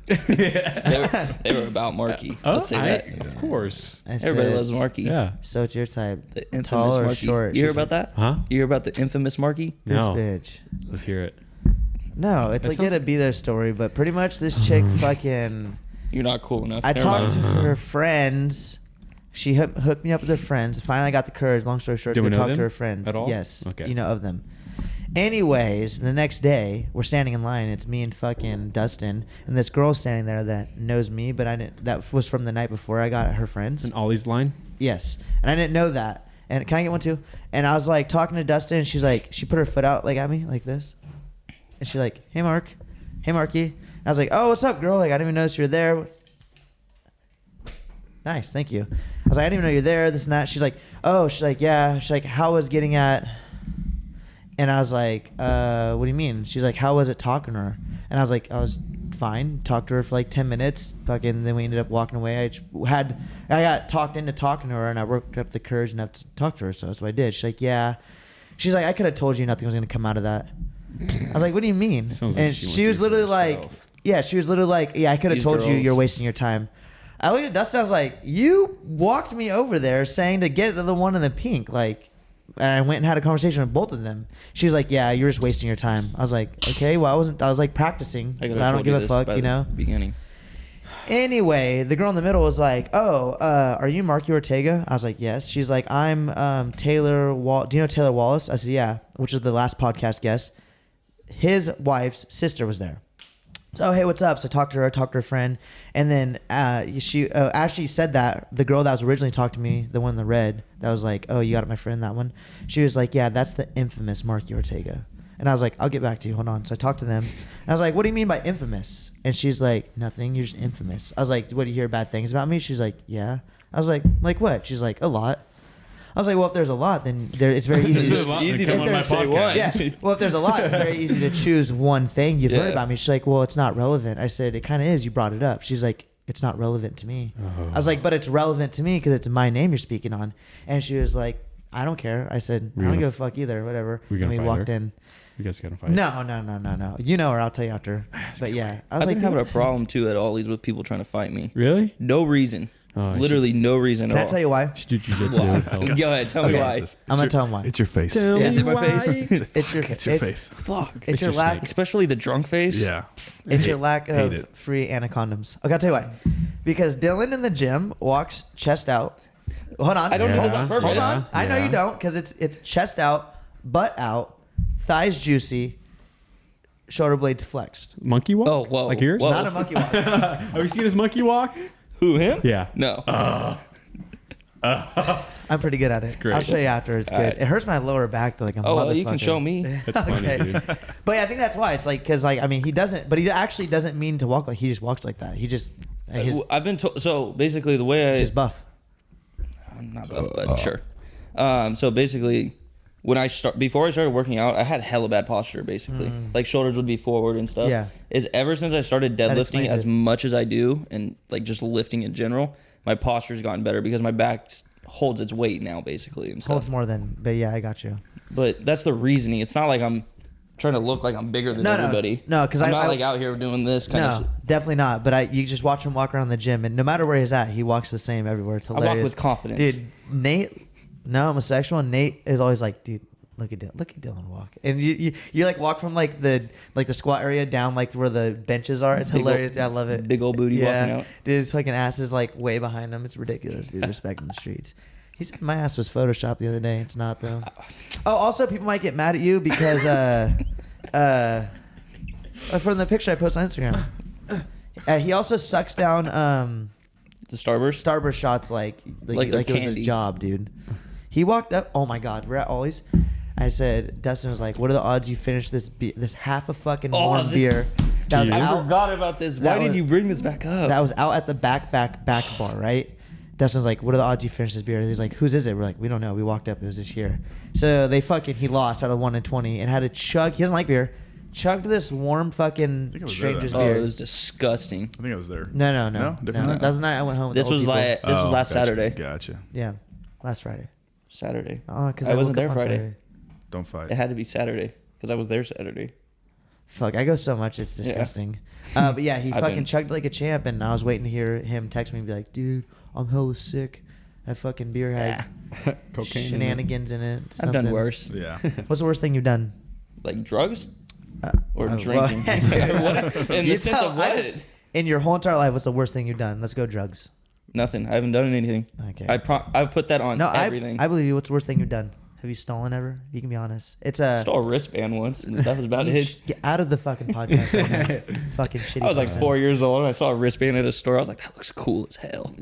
They were about Marky. Let's say that. Of course. I Everybody said, loves Marky. Yeah. So it's your type. The infamous Tall or Marky. short? You hear She's about like, that? Huh? You hear about the infamous Marky? This No. bitch. Let's hear it. No, it's That like sounds it'd be their story, but pretty much this chick fucking. You're not cool enough. I Never talked to mind. her friends. She hooked me up with her friends. Finally, I got the courage. Long story short, Do to we go know talk to them her friends. at all? Yes. Okay. You know of them. Anyways, the next day, we're standing in line. It's me and fucking Dustin, and this girl standing there that knows me, but I didn't. That was from the night before I got her friends. An Ollie's line? Yes, and I didn't know that. And can I get one too? And I was like talking to Dustin, and she's like, she put her foot out like at me like this, and she's like, "Hey Mark, hey Marky." And I was like, "Oh, what's up, girl? Like I didn't even notice you were there." Nice, thank you. I was like, "I didn't even know you're there." This and that. She's like, "Oh," she's like, "Yeah." She's like, "How was getting at?" And I was like, "What do you mean?" She's like, "How was it talking to her?" And I was like, "I was fine. Talked to her for like 10 minutes. Fucking then we ended up walking away. I got talked into talking to her, and I worked up the courage enough to talk to her. So that's what I did. She's like, "Yeah." She's like, "I could have told you nothing was gonna come out of that." I was like, "What do you mean?" Sounds like And she she wants was you for literally like, herself. "Yeah." She was literally like, "Yeah, I could have These told you girls. you're wasting your time." I looked at Dustin. I was like, "You walked me over there saying to get to the one in the pink, like." And I went and had a conversation with both of them. She's like, "Yeah, you're just wasting your time." I was like, "Okay, well, I wasn't. I was like practicing. I, I don't give a fuck, you know." Beginning. Anyway, the girl in the middle was like, "Oh, are you Marky Ortega?" I was like, "Yes." She's like, "I'm Taylor. Do you know Taylor Wallace?" I said, "Yeah," which is the last podcast guest. His wife's sister was there. So, hey, what's up? So I talked to her friend, and then she actually said that the girl that was originally talking to me, the one in the red, that was like, "Oh, you got my friend, that one." She was like, "Yeah, that's the infamous Marky Ortega." And I was like, "I'll get back to you. Hold on." So I talked to them. And I was like, "What do you mean by infamous?" And she's like, "Nothing. You're just infamous." I was like, "What, do you hear bad things about me?" She's like, "Yeah." I was like what? She's like, "A lot." I was like, "Well, if there's a lot, then it's very easy to It's easy to come to on my say podcast. one. yeah. Well, if there's a lot, it's very easy to choose one thing you've heard Yeah. about me." She's like, "Well, it's not relevant." I said, "It kind of is. You brought it up." She's like, "It's not relevant to me." Oh. I was like, "But it's relevant to me because it's my name you're speaking on." And she was like, "I don't care." I said, We're "I don't gonna give a fuck either. Whatever." We're And gonna we fight walked her? in. You guys gotta fight. No. You know her. I'll tell you after. But yeah, I was I've like, been having a "Dude, problem too at Ollie's with people trying to fight me. Really? No reason. Oh, I Literally no reason Can at I all. tell you why? Should do jujitsu. Why? Help. Go ahead. Tell me Okay. why. I'm gonna tell him why. It's your face. Tell Yeah. me Is it my why. face? It's your It's your face. Fuck. It's your your lack. snake. Especially the drunk face. Yeah. It's Hate- your lack hate of it. free anacondoms. Okay, I'll tell you why. Because Dylan in the gym walks chest out. Hold on. I don't do this on purpose. Hold on. Yeah. I know you don't because it's chest out, butt out, thighs juicy, shoulder blades flexed. Monkey walk? Oh, whoa. Like yours? Whoa. Not a monkey walk. Have you seen his monkey walk? Who, him? Yeah. No. I'm pretty good at it. great. I'll show you after. It's good. Alright. It hurts my lower back though, like a Oh, motherfucker. well, you can show me. That's funny, Okay. dude. But yeah, I think that's why it's like because like I mean he doesn't, but he actually doesn't mean to walk like he just walks like that. He just he's I've been told. So basically, the way just buff. I'm not buff, but sure. So basically, before I started working out, I had hella bad posture. Basically, like shoulders would be forward and stuff. Yeah. Is ever since I started That deadlifting explains as it. much as I do, and like just lifting in general, my posture's gotten better because my back holds its weight now, basically, and stuff. Holds more than, but yeah, I got you. But that's the reasoning. It's not like I'm trying to look like I'm bigger than everybody. No, 'cause I'm I- not like out here doing this kind of No, shit. definitely not. But you just watch him walk around the gym, and no matter where he's at, he walks the same everywhere. It's I hilarious. walk with confidence. Dude, Nate, no homosexual. Nate is always like, dude, look at Dylan walk, and you like walk from like the squat area down like where the benches are. It's Big hilarious. I love it. Big old booty yeah, walking out. dude. His fucking ass is like way behind him. It's ridiculous, dude. Respect in the streets. He said my ass was photoshopped the other day. It's not though. Oh, also people might get mad at you because from the picture I posted on Instagram. He also sucks down The Starburst. Starburst shots like they're it was candy. his job, dude. He walked up. Oh my God, we're at Ollie's. I said, Dustin was like, "What are the odds you finish this half a fucking warm this- beer?" That was I out. forgot about this. Why That did was- you bring this back up? That was out at the back bar, right? Dustin's like, "What are the odds you finish this beer?" He's like, "Whose is it?" We're like, "We don't know. We walked up. It was this year." So he lost out of 1 in 20 and had to chug. He doesn't like beer. Chugged this warm fucking think I was there stranger's then. Oh, beer. it was disgusting. I think I was there. No. Different night? That was the night I went home. With This the old was people. last gotcha, Saturday. Gotcha. Yeah, last Friday. Saturday. Oh, because I wasn't there Friday. Don't fight. It had to be Saturday because I was there Saturday. Fuck, I go so much, it's disgusting. But yeah, he I've fucking been- chugged like a champ, and I was waiting to hear him text me and be like, "Dude, I'm hella sick. That fucking beer had Cocaine. shenanigans in it." I've done something." worse. Yeah. What's the worst thing you've done? Like drugs or well, drinking. What? In the You sense tell- of I what? just- in your whole entire life, what's the worst thing you've done? Let's go drugs. Nothing. I haven't done anything. Okay. I put that on No, everything. I believe you. What's the worst thing you've done? Have you stolen ever? You can be honest. It's a. stole a wristband once, and that was about it. Get out of the fucking podcast. Right now. Fucking shitty. I was like person. 4 years old. And I saw a wristband at a store. I was like, that looks cool as hell.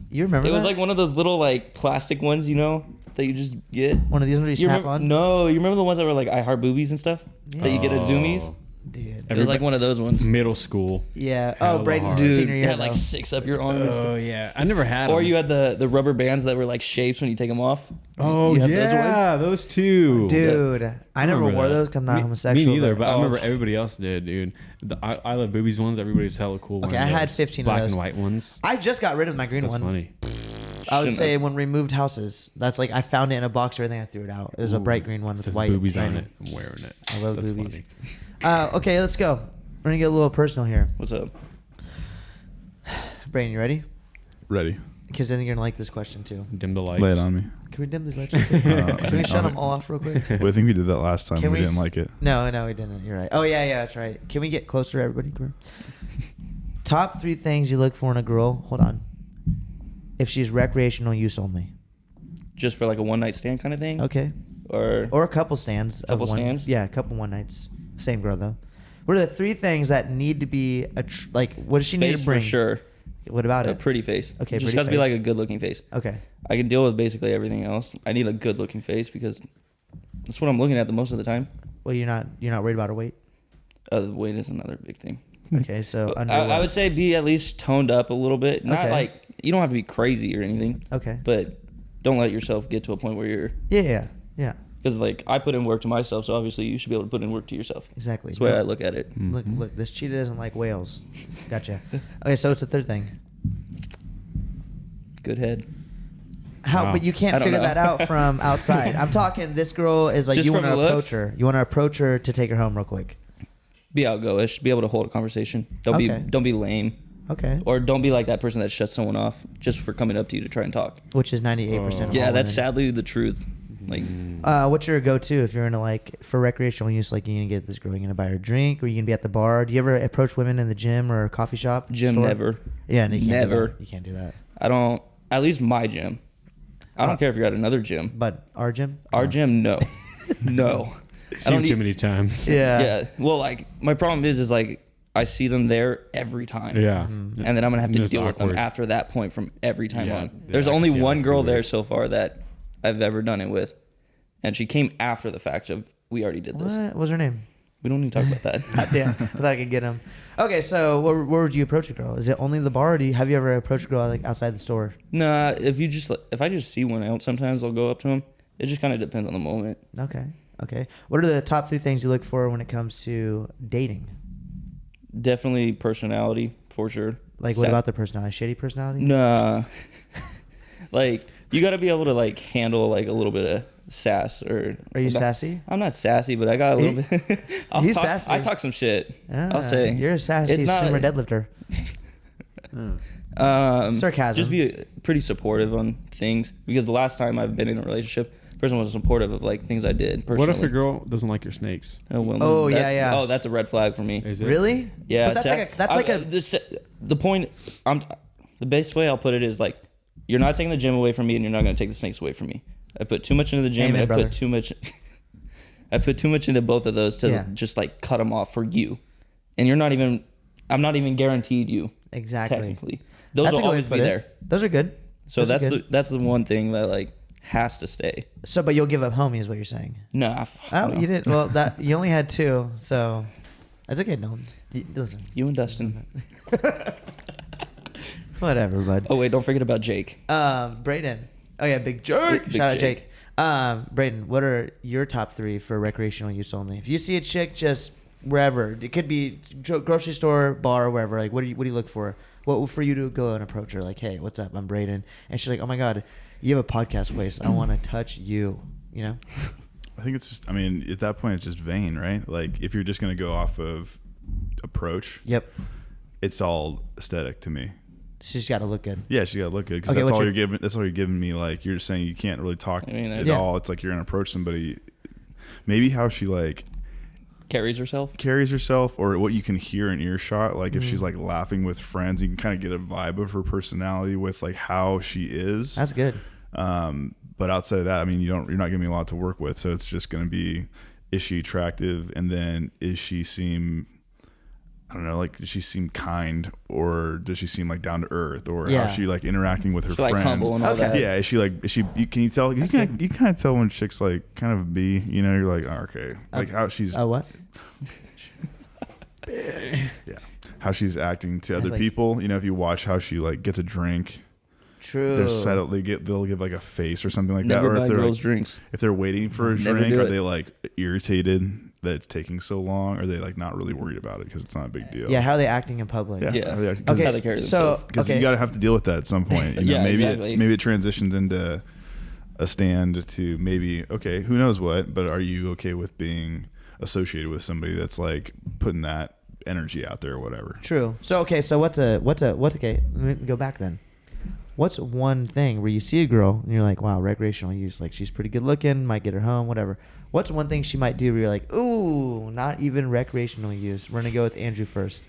You remember It was that? like one of those little like plastic ones, you know, that you just get. one of these ones you You snap remember, on? No, you remember the ones that were like I Heart Boobies and stuff that you get at Zoomies? Dude. It was like one of those ones. Middle school. Yeah. Hella Oh, Braden's hard. Dude, senior you year. had like though. 6 up your arm. and stuff. Oh yeah, I never had. Or them. you had the rubber bands that were like shapes when you take them off. Oh You had those yeah, those two. Dude, I never remember wore that. those because I'm not homosexual. Me neither, but I Oh. remember everybody else did, dude. The I Love Boobies ones, everybody's hella cool. Okay, wearing I had those 15 of black those. and white ones. I just got rid of my green That's one. funny. I would Shouldn't say have. when we moved houses, that's like I found it in a box. Everything I threw it out. It was a Ooh, bright green one it with says white boobies on tiny. it. I'm wearing it. I love That's boobies. funny. Okay, let's go. We're gonna get a little personal here. What's up? Braden, you ready? Ready. Because I think you're gonna like this question too. Dim the lights. Lay it on me. Can we dim these lights? Real quick? Can we shut them all off real quick? Well, I think we did that last time. Can We we didn't s- like it. No, we didn't. You're right. Oh yeah, that's right. Can we get closer, everybody? Come here. Top 3 things you look for in a girl. Hold on. If she's recreational use only. Just for like a one night stand kind of thing? Okay. Or Or a couple stands. of Couple one, stands? Yeah, a couple one nights. Same girl though. What are the 3 things that need to be like? What does she need face to bring? for sure. What about A it? pretty face. Okay, Just pretty got to be like face. a good looking face. Okay. I can deal with basically everything else. I need a good looking face because that's what I'm looking at the most of the time. Well, you're not worried about her weight. Weight is another big thing. Okay, so But under. I would say be at least toned up a little bit. Not Okay. like you don't have to be crazy or anything, Okay. but don't let yourself get to a point where you're Yeah. because like I put in work to myself, so obviously you should be able to put in work to yourself. Exactly. That's the way I look at it. Look. This cheetah doesn't like whales. Gotcha. Okay, so it's the 3rd thing. Good head. How? Wow. But you I can't don't figure know. that out from outside. I'm talking. This girl is like Just you want to from the approach looks? her. You want to approach her to take her home real quick. Be outgoish. Be able to hold a conversation. Don't Okay. be lame. Okay. Or don't be like that person that shuts someone off just for coming up to you to try and talk. Which is 98%. Of Yeah, all that's women. sadly the truth. Like What's your go-to if you're gonna like for recreational use? Like you gonna get this girl, you gonna buy her a drink, or you gonna be at the bar? Do you ever approach women in the gym or a coffee shop? gym store? never. Yeah, no, you can't do Never. that. You can't do that. I don't. At least my gym. I don't care if you're at another gym. But our gym. Our gym, no, no. I Seen don't too need- many times. Yeah. Yeah. Well, like my problem is like I see them there every time. Yeah. And then I'm gonna have to It's deal with them awkward. after that point from every time Yeah, on. yeah, There's I can only see how one that girl would be there weird. so far that I've ever done it with, and she came after the fact of we already did this. What was her name? We don't need to talk about that. Yeah, I thought I could get him. Okay, so where would you approach a girl? Is it only the bar, or have you ever approached a girl like outside the store? Nah, if I just see one out, sometimes I'll go up to him. It just kind of depends on the moment. Okay. What are the top 3 things you look for when it comes to dating? Definitely personality for sure. Like, what about the personality? Shitty personality? Nah. Like, you got to be able to like handle like a little bit of sass or. Are you sassy? I'm not sassy, but I got a little bit. He's sassy. I talk some shit. Ah, I'll say you're a sassy It's not- sumo deadlifter. Sarcasm. Just be pretty supportive on things, because the last time I've been in a relationship, the person was supportive of like things I did personally. What if a girl doesn't like your snakes? Oh, well, Oh, that- yeah. Oh, that's a red flag for me. Is it Really? Yeah, But that's like a. the point. The best way I'll put it is like, you're not taking the gym away from me, and you're not going to take the snakes away from me. I put too much into the gym. Amen, I brother. put too much. I put too much into both of those to Yeah. just like cut them off for you, and you're not even. I'm not even guaranteed you. Exactly. Technically, those That's a will good way always to be put it. there. Those are good. So Those are that's good. the one thing that like has to stay. So, but you'll give up homie is what you're saying. Nah. Oh, no. you didn't. Well, that you only had 2, so that's okay. No, listen. You and Dustin. Whatever, bud. Oh wait, don't forget about Jake. Braden. Oh yeah, Big Jake. Big Shout out Jake. Jake. Braden, what are your top 3 for recreational use only? If you see a chick just wherever, it could be grocery store, bar, wherever. Like, what do you look for? What for you to go and approach her? Like, hey, what's up? I'm Braden, and she's like, oh my god, you have a podcast voice. I want to touch you. You know. I think it's just, I mean, at that point, it's just vain, right? Like, if you're just going to go off of approach, Yep. it's all aesthetic to me. She's got to look good. Yeah, she got to look good, because Okay, that's what's all your- you're giving. That's all you're giving me. Like, you're just saying you can't really talk I mean, at Yeah. all. It's like you're going to approach somebody. Maybe how she like Carries herself. carries herself, or what you can hear in earshot. Like, if Mm-hmm. she's like laughing with friends, you can kind of get a vibe of her personality with like how she is. That's good. But outside of that, I mean, you're not giving me a lot to work with. So it's just going to be, is she attractive? And then is she seem, I don't know, like, does she seem kind, or does she seem like down to earth, or Yeah. how's she like interacting with her She's like friends? humble and all Okay. that. Yeah, is she like, can you tell? You kind of tell when chicks like kind of be, you know, you're like, oh, okay, like how she's, What? yeah, how she's acting to other like- people. You know, if you watch how she like gets a drink, True. they're settled. They'll give like a face or something like Never that, or buy if they're girls like, drinks. if they're waiting for a Never drink, do are it. they like irritated that it's taking so long? Or are they like not really worried about it because it's not a big deal? Yeah. How are they acting in public? Yeah. How they act- How Okay. they carry So themselves. because okay. you gotta have to deal with that at some point. You know, Yeah, maybe exactly. maybe it transitions into a stand to maybe, okay, who knows what, but are you okay with being associated with somebody that's like putting that energy out there or whatever? True. So okay. So what's okay? Let me go back then. What's one thing where you see a girl and you're like, wow, recreational use, like she's pretty good looking, might get her home, whatever. What's one thing she might do where you're like, ooh, not even recreational use? We're gonna go with Andrew first.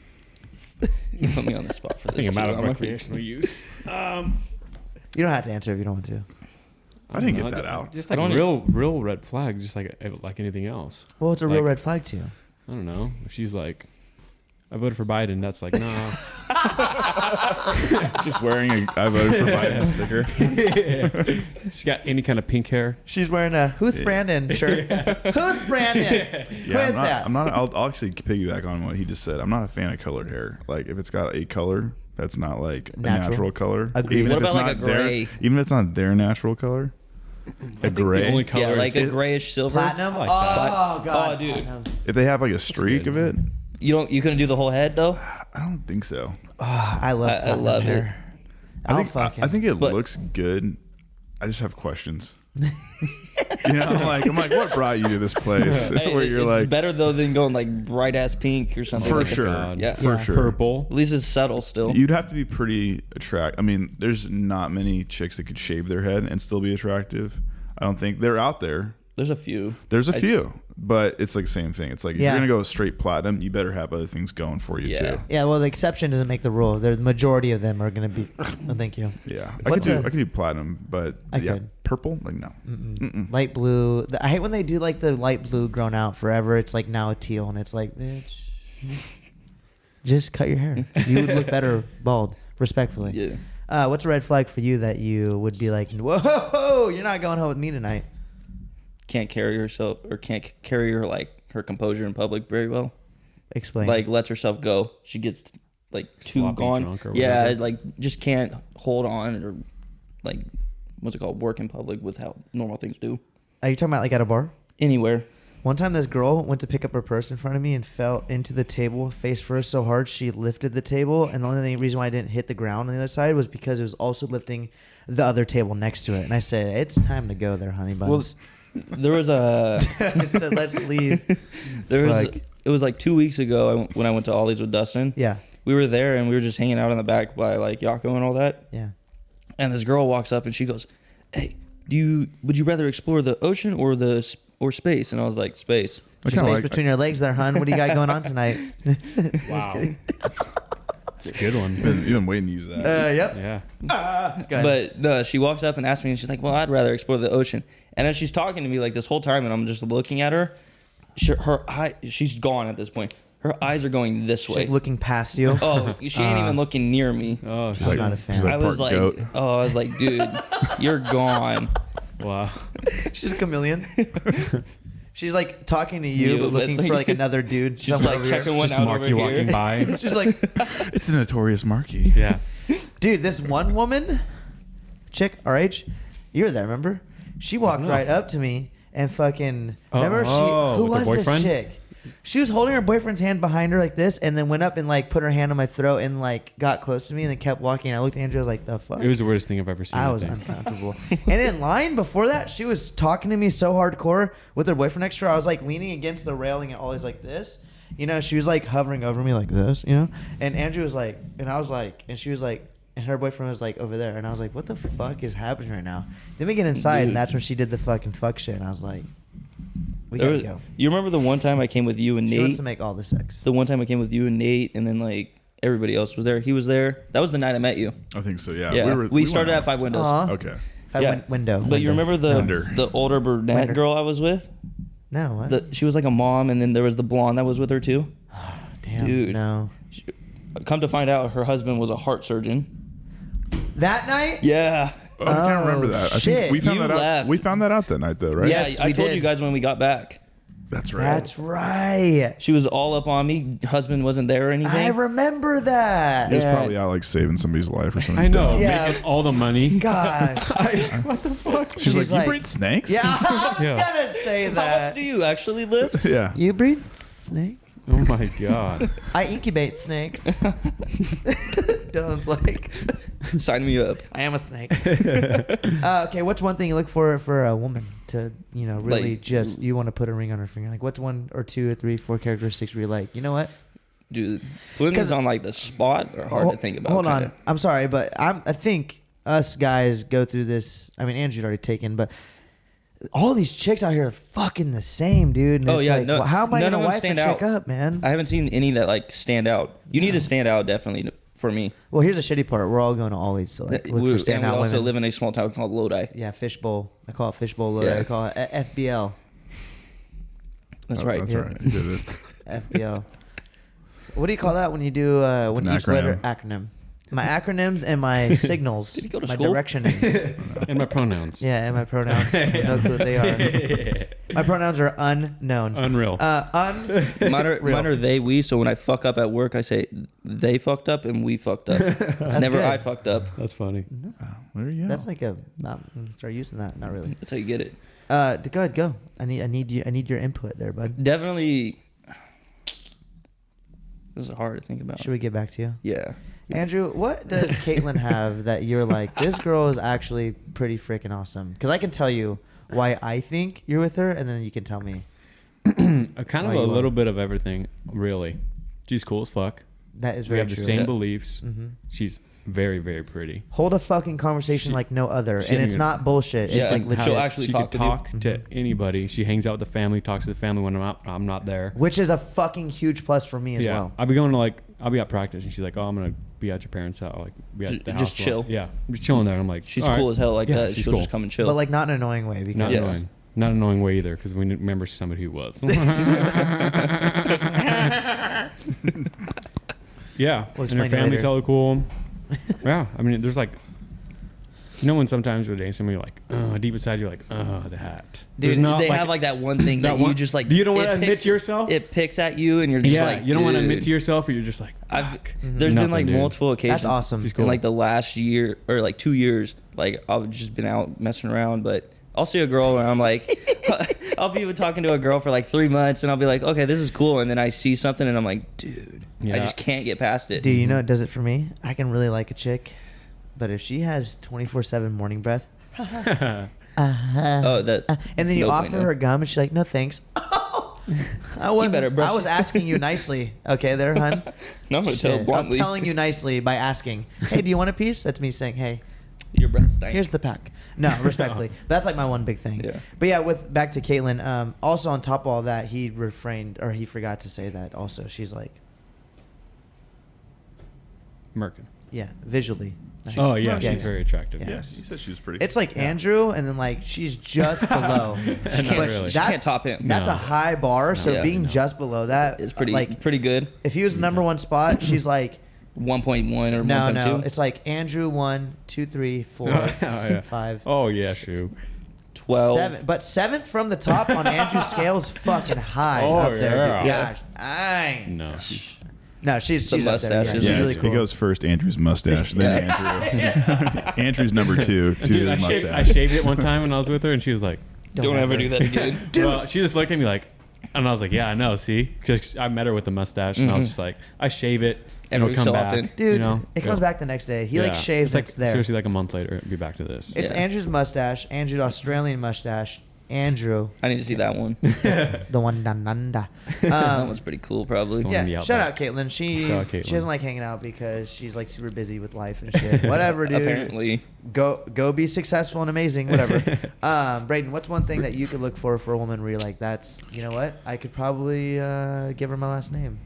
You put me on the spot for I this. think I'm out too. of I'm like- recreational use. You don't have to answer if you don't want to. I didn't don't get know, that out. Just I like don't real red flag, just like anything else. Well, it's a real Like- red flag to you. I don't know. If she's like, I voted for Biden, that's like, nah. Just wearing a I voted for Biden sticker. She's got any kind of pink hair. She's wearing a Who's Brandon shirt. Who's Brandon? Yeah, With that. I'm not. I'll actually piggyback on what he just said. I'm not a fan of colored hair. Like, if it's got a color that's not like a Natural. natural color. Agreed. Even What if it's about like not a gray? even if it's not their natural color. A gray. The only color Yeah, like is a grayish silver. Platinum? like oh, God. Oh, dude. Platinum. If they have like a streak good of it, You couldn't do the whole head though. I don't think so. Oh, I love I platinum love it. hair. I'll fucking. I think it But- looks good. I just have questions. You know, I'm like, what brought you to this place? Hey, Where you're it's like, better though than going like bright ass pink or something. for like that. sure, God. Yeah. for Yeah. sure. purple. At least it's subtle still. You'd have to be pretty attractive. I mean, there's not many chicks that could shave their head and still be attractive. I don't think they're out there. There's a few. There's a few, but it's like the same thing. It's like if Yeah. you're gonna go straight platinum, you better have other things going for you Yeah. too. Yeah, well, the exception doesn't make the rule. The majority of them are going to be. Oh, thank you. Yeah, What I could do platinum, but I yeah, could. purple, like no. Light blue. I hate when they do like the light blue grown out forever. It's like now a teal, and it's like, bitch. just cut your hair. You would look better bald, respectfully. Yeah. What's a red flag for you that you would be like, whoa, you're not going home with me tonight? Can't carry herself or can't carry her her composure in public very well. Explain. Like lets herself go. She gets too Sloppy gone. drunk or Yeah, whatever. just can't hold on or what's it called? Work in public with how normal things do. Are you talking about like at a bar? Anywhere. One time this girl went to pick up her purse in front of me and fell into the table face first so hard she lifted the table, and the only reason why I didn't hit the ground on the other side was because it was also lifting the other table next to it. And I said, it's time to go there, honey buns. There was a I said, let's leave. It was like 2 weeks ago when I went to Ollie's with Dustin. Yeah. We were there and we were just hanging out in the back by Yako and all that. Yeah. And this girl walks up and she goes, "Hey, would you rather explore the ocean or space?" And I was like, "Space." Space between your legs there, hun. What do you got going on tonight? Wow. That's a good one. You've been waiting to use that. Yep. Yeah. But no, she walks up and asks me, and she's like, "Well, I'd rather explore the ocean." And as she's talking to me this whole time, and I'm just looking at her, she's gone at this point. Her eyes are going this She's way. like looking past you. Oh, she ain't even looking near me. Oh, I'm not a fan. she's like I was part like, goat. I was like, dude, you're gone. wow. She's a chameleon. She's like talking to you, You, but looking but, for like another dude. She's somewhere like over here. checking one Just out Marky over walking here. by. She's like, It's a notorious Marky. Yeah. dude, this one woman, chick, our age, you were there, remember? She walked know. right up to me and fucking, Oh, remember? Who with her was this boyfriend? chick? She was holding her boyfriend's hand behind her like this, and then went up and like put her hand on my throat and like got close to me and then kept walking. I looked at Andrew, I was like, the fuck? It was the worst thing I've ever seen. I was uncomfortable. And in line before that, she was talking to me so hardcore with her boyfriend next to her. I was like leaning against the railing and always like this. You know, she was like hovering over me like this, you know? And Andrew was like, and I was like, and she was like, and her boyfriend was like over there. And I was like, what the fuck is happening right now? Then we get inside, Dude. and that's when she did the fucking fuck shit. And I was like, we gotta go. You remember the one time I came with you and She Nate? wants to make all the sex. The one time I came with you and Nate, and then everybody else was there. He was there. That was the night I met you. I think so. Yeah. Yeah, we started went at Five Windows. Aw. Okay. Window. But you remember Winder. the older brunette Winder. girl I was with? No, what? She was like a mom, and then there was the blonde that was with her too. Damn, Dude. no. Come to find out, her husband was a heart surgeon. That night? Yeah. Oh, I can't remember that. I shit. think we found You that out. left. We found that out that night, though, right? Yes, Yeah, I we told did. you guys when we got back. That's right. That's right. She was all up on me. Husband wasn't there or anything. I remember that. He was Yeah. probably out like saving somebody's life or something. I know. dumb. Yeah. Making all the money. Gosh. What the fuck? She's like, like- you breed snakes? Yeah, I'm Yeah. gonna say How much that. do you actually lift? Yeah. You breed snake? Oh my god. I incubate snakes. Dylan's like, Sign me up. I am a snake. Okay, what's one thing you look for a woman to, really Like- just, you want to put a ring on her finger? Like, what's one or two or three, four characteristics where you're like, you know what? Dude, putting these on the spot are hard to think about. Hold kinda. on. I'm sorry, but I think us guys go through this. I mean, Andrew's already taken, but all these chicks out here are fucking the same, dude. And Oh, it's yeah, like, no- well, how am I none gonna of them wife a stand chick out. up, man? I haven't seen any that stand out. You need to stand out definitely for me. Well, here's the shitty part. We're all going to Ollie's to look for And we standout also women. live in a small town called Lodi. Yeah, fishbowl. I call it fishbowl load. Yeah. I call it FBL. That's Oh, right. That's Yeah. right. You did it. FBL. What do you call that when you do when an each letter acronym? My acronyms and my signals. Did he go to my school? directioning. And my pronouns. Yeah, and my pronouns. No clue what they are. My pronouns are unknown. Unreal. Mine are they, we. So when I fuck up at work, I say they fucked up and we fucked up. It's never good. I fucked up. That's funny. There you go. That's like a. Not start using that. Not really. That's how you get it. Go ahead, go. I need your input there, bud. Definitely. This is hard to think about. Should we get back to you, Yeah. Andrew? What does Caitlin have that you're like, this girl is actually pretty freaking awesome? Because I can tell you why I think you're with her, and then you can tell me. Kind of Why a you little are. bit of everything, really. She's cool as fuck. That is We very have the true. same Yeah. beliefs. Mm-hmm. She's very, very pretty. Hold a fucking conversation She- like no other, she and didn't it's even- not bullshit. Yeah, It's like she'll legit. actually She talk could to you. talk to anybody. She hangs out with the family, talks to the family when I'm not there. Which is a fucking huge plus for me as yeah, well. I'll be at practice, and she's like, "Oh, I'm gonna be at your parents' house, like be at the house." Just chill. Yeah, I'm just chilling there. And I'm like, She's "All cool right." as hell like Yeah, that. she's She'll cool. just come and chill. But like not in an annoying way because Not Yes. annoying. Not an annoying way either, because we remember somebody who was. Yeah, We'll and her explain it family's later. hella cool. Yeah, I mean, there's like, you know, when sometimes you're dating somebody, you're like, deep inside, you're like, that. Dude, They have like that one thing that you just like. You don't want it to admit picks- to yourself. It picks at you, and you're just like, you don't want to admit dude. to yourself, or you're just like, There's been like Nothing, dude. multiple occasions. That's awesome. She's cool. In like the last year or like 2 years, like I've just been out messing around, but I'll see a girl and I'm like, I'll be talking to a girl for like 3 months, and I'll be like, okay, this is cool, and then I see something, and I'm like, dude, I Yeah. just can't get past it. Dude, you know what does it for me? I can really like a chick, but if she has 24/7 morning breath, Oh, that. and then you no offer bueno. her gum, and she's like, "No thanks." I better brush I was it. asking you nicely. Okay, there, hun. No, I'm gonna tell Shit. I was bluntly. telling you nicely by asking, "Hey, do you want a piece?" That's me saying, "Hey, Your breath stinks. here's the pack." No, respectfully. That's like my one big thing. Yeah. But yeah, with back to Caitlin. Also on top of all that, he refrained or he forgot to say that. Also, she's like, Merkin. yeah, visually. Nice. Oh yeah, Yeah, she's yeah. very attractive. Yeah. Yes, you said she was pretty. It's like Andrew, and then like she's just below. Not But really. She can't top him. That's No. a high bar. So Yeah. being No. just below that It's pretty like pretty good. if he was the number one spot, she's like 1.1 or no, 1.2. no. It's like Andrew 1, 2, 3, 4, Oh, yeah. 5, Oh yeah, true. 12. 7. But seventh from the top on Andrew's scale is fucking high Oh, up there. yeah. Dude. Gosh, I No. no, she's The up there. mustache Yeah, is she's yeah, really it's- cool. it goes first Andrew's mustache, then Andrew. Andrew's number 2 to Dude, the I mustache. shaved it one time when I was with her, and she was like, Don't ever do that again. Well, she just looked at me like, and I was like, yeah, I know. See, because I met her with the mustache, and I was just like, I shave it, and Every it'll come so back. often. Dude, you know, it comes back the next day. He like Yeah. shaves It's like it's there. seriously like a month later, it'll be back to this. It's Yeah. Andrew's mustache, Andrew's Australian mustache, Andrew, I need to see that one. the one down under. That one's pretty cool, probably. It's the one- Yeah, out shout back. out Caitlin. She Shout out Caitlin. she doesn't like hanging out because she's like super busy with life and shit. Whatever, dude. Apparently. Go be successful and amazing. Whatever. Braden, what's one thing that you could look for a woman where you're like, that's, you know what? I could probably give her my last name.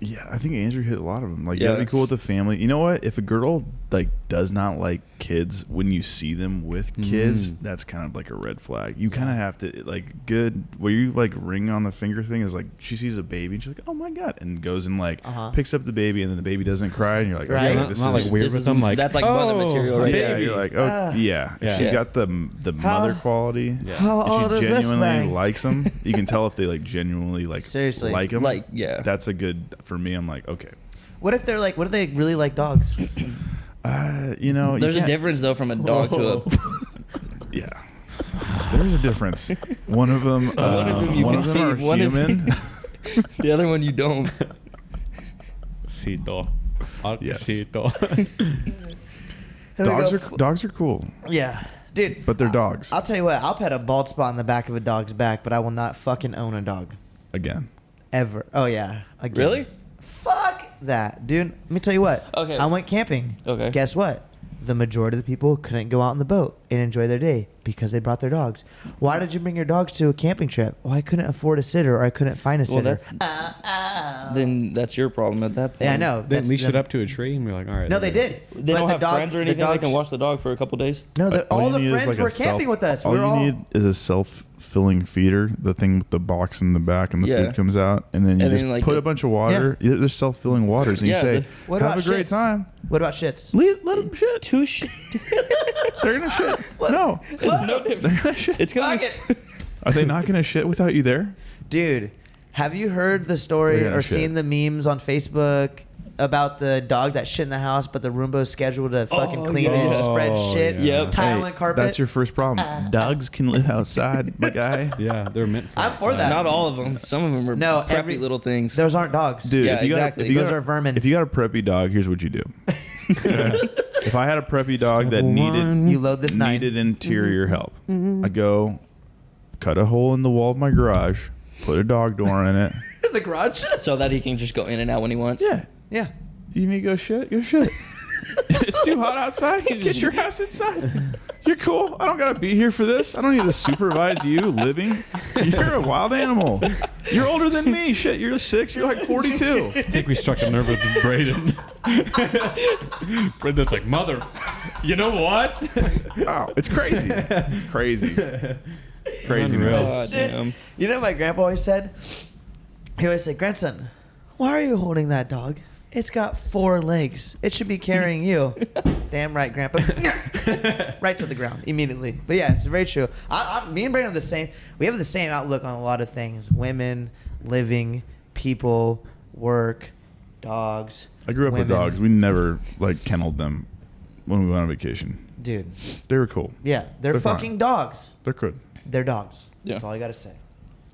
Yeah, I think Andrew hit a lot of them. Like, you Yeah. gotta be cool with the family. You know what? If a girl like does not like kids, when you see them with kids, that's kind of like a red flag. You kind of have to like good. Where you like ring on the finger thing is like she sees a baby and she's like, oh my god, and goes and like picks up the baby, and then the baby doesn't cry, and you're like, Right. okay, Not, this not is like weird This with is- them. Like that's like mother material right yeah, there. you're like, oh yeah. If Yeah. she's Yeah. got the mother quality. Yeah. How If old she is this genuinely thing? likes them, you can tell if they like genuinely like Seriously. like them. Like, yeah. That's a good for me. I'm like, okay. What if they're like, what if they really like dogs? You know, There's you a can't- difference, though, from a dog to a. Yeah, there's a difference. One of them, One of them you one can of them see, are one of- human. The other one you don't. Cito. Yes. Cito. Dogs are cool, Yeah. Dude. but they're dogs. I'll tell you what, I'll pet a bald spot in the back of a dog's back, but I will not fucking own a dog. Again, Ever. Oh, yeah. Again. Really? Fuck that. Dude, let me tell you what. Okay. I went camping. Okay. Guess what? The majority of the people couldn't go out on the boat and enjoy their day because they brought their dogs. Why did you bring your dogs to a camping trip? Well, I couldn't afford a sitter or I couldn't find a Well, sitter. Then that's your problem at that point. Yeah, I know. Then That's leash them. it up to a tree and be like, all right. No, they there. did. They But don't the have dog- friends or the anything. They dogs- can watch the dog for a couple days. No, all you the need is, friends like, a were camping with us. All We're you all. need is a self-filling feeder, the thing with the box in the back, and the Yeah. food comes out, and then you And just then, like, put the- a bunch of water. Yeah. There's self-filling waters, and you Yeah, say, the- What "Have about a great shits? time." What about shits? Let them shit. Two shit. They're gonna shit. No, It's no different. they're gonna shit. It's gonna Fuck be. it. Are they not gonna shit without you there? Dude, have you heard the story They're gonna or shit. seen the memes on Facebook about the dog that shit in the house, but the Roomba's scheduled to fucking clean it and just spread Oh, shit, yeah. Yep. tile Hey, and carpet? That's your first problem. Dogs can live outside, my guy. Yeah, they're meant for I'm for outside. that. Not all of them. Some of them are No, preppy every- little things. Those aren't dogs. Dude, Yeah, if you exactly. got, if you Those got, are vermin. If you got a preppy dog, here's what you do. If I had a preppy dog that needed You load this nine. needed interior help, I go cut a hole in the wall of my garage, put a dog door in it. the garage? So that he can just go in and out when he wants. Yeah, Yeah. you need to go shit. Go shit. It's too hot outside. Get your ass inside. You're cool. I don't gotta be here for this. I don't need to supervise you living. You're a wild animal. You're older than me. Shit, you're 6. You're like 42. I think we struck a nerve with Braden. Braden's like, mother, you know what? Wow, it's crazy. It's crazy. Craziness. Unreal. God Shit. damn. You know what my grandpa always said? He always said, grandson, why are you holding that dog? It's got 4 legs. It should be carrying you. Damn right, Grandpa. Right to the ground immediately. But yeah, it's very true. Me and Brandon have the same. We have the same outlook on a lot of things: women, living, people, work, dogs. I grew up with women. dogs. We never like kenneled them when we went on vacation. Dude. They were cool. Yeah, they're They're fucking fine. dogs. They're good. They're dogs. Yeah. That's all I gotta say.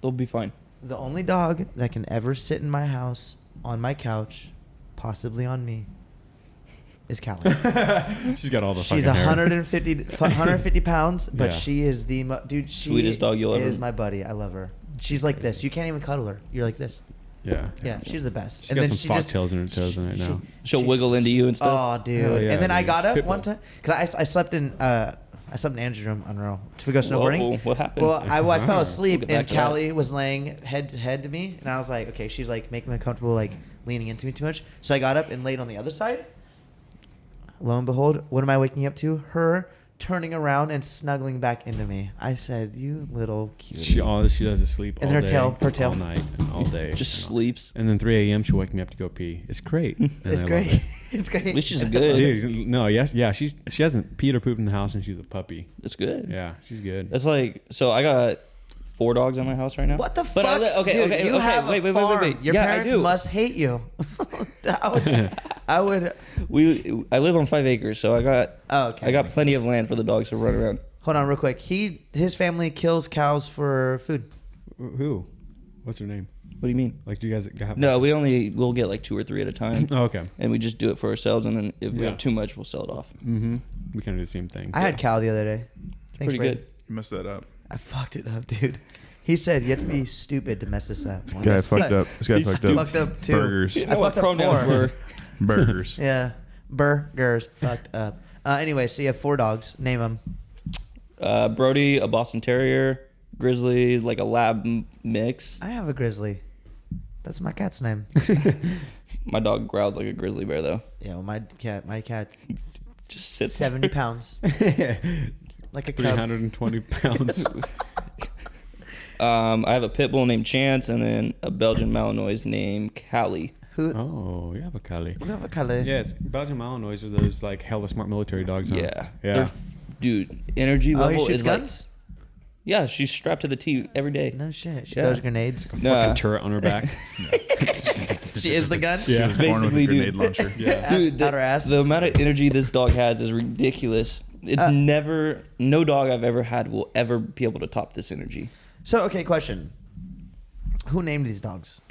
They'll be fine. The only dog that can ever sit in my house, on my couch, possibly on me, is Callie. She's got all the She's fucking hair. 150 pounds, but Yeah. she is the dude. She Sweetest dog you'll is ever- my buddy. I love her. She's like this. You can't even cuddle her. You're like this. Yeah. Yeah, she's the best. She's got some foxtails in her toes right now. She'll wiggle into you and stuff. Oh, dude. Hell yeah, and then I dude. got up Pitbull. one time because I slept in Andrew's room on row to go snowboarding. Whoa, what happened? Well, I fell asleep We'll get back and to that. Callie was laying head to head to me, and I was like, okay, she's like making me uncomfortable, like leaning into me too much. So I got up and laid on the other side. Lo and behold, what am I waking up to? Her turning around and snuggling back into me. I said, "You little cutie." All she does is sleep And all her day, tail. all night, and all day. Just and all- sleeps. And then 3 a.m. she'll wake me up to go pee. It's great. And It's I love great. it. It's great. At least she's good. Dude, no, yes, yeah, she hasn't peed or pooped in the house, and she's a puppy. That's good. Yeah, she's good. That's like, so I got 4 dogs in my house right now. What the But fuck? okay, Dude, okay, you okay, have wait, a wait, farm. wait, wait. Your Yeah, I parents do. must hate you. I would. I live on 5 acres, so I got plenty of land for the dogs to run around. Hold on, real quick. His family kills cows for food. Who? What's her name? What do you mean? Like, do you guys have? No, we'll get like 2 or 3 at a time, Oh, okay. and we just do it for ourselves. And then if we Yeah. have too much, we'll sell it off. Mm-hmm. We kind of do the same thing. I had cow the other day. Thanks, Pretty Brady. good. You messed that up. I fucked it up, dude. He said you have to be stupid to mess this up. Well, This guy guess fucked what? up. This guy He's fucked up. Fucked up too. Burgers. You I know what fucked up pronouns 4. were? Burgers. Yeah, burgers fucked up. Anyway, so you have 4 dogs. Name them. Brody, a Boston Terrier, Grizzly, like a lab mix. I have a grizzly. That's my cat's name. My dog growls like a grizzly bear, though. Yeah, well, my cat, Just sits 70 pounds, like a cub. 320 pounds. I have a pit bull named Chance, and then a Belgian Malinois named Callie. Who? Oh, you have a collie. We have a collie. Yes, Belgian Malinois are those like hella smart military dogs. Huh? Yeah, Yeah. Dude, energy Oh, level he shoots is like. guns? Yeah, she's strapped to the T every day. No shit. She Yeah. throws grenades. A Nah. fucking turret on her back. She is the gun. Yeah. Born with a Basically, grenade dude. launcher. Yeah. Dude, Out her ass. The amount of energy this dog has is ridiculous. It's no dog I've ever had will ever be able to top this energy. So, okay, question. Who named these dogs?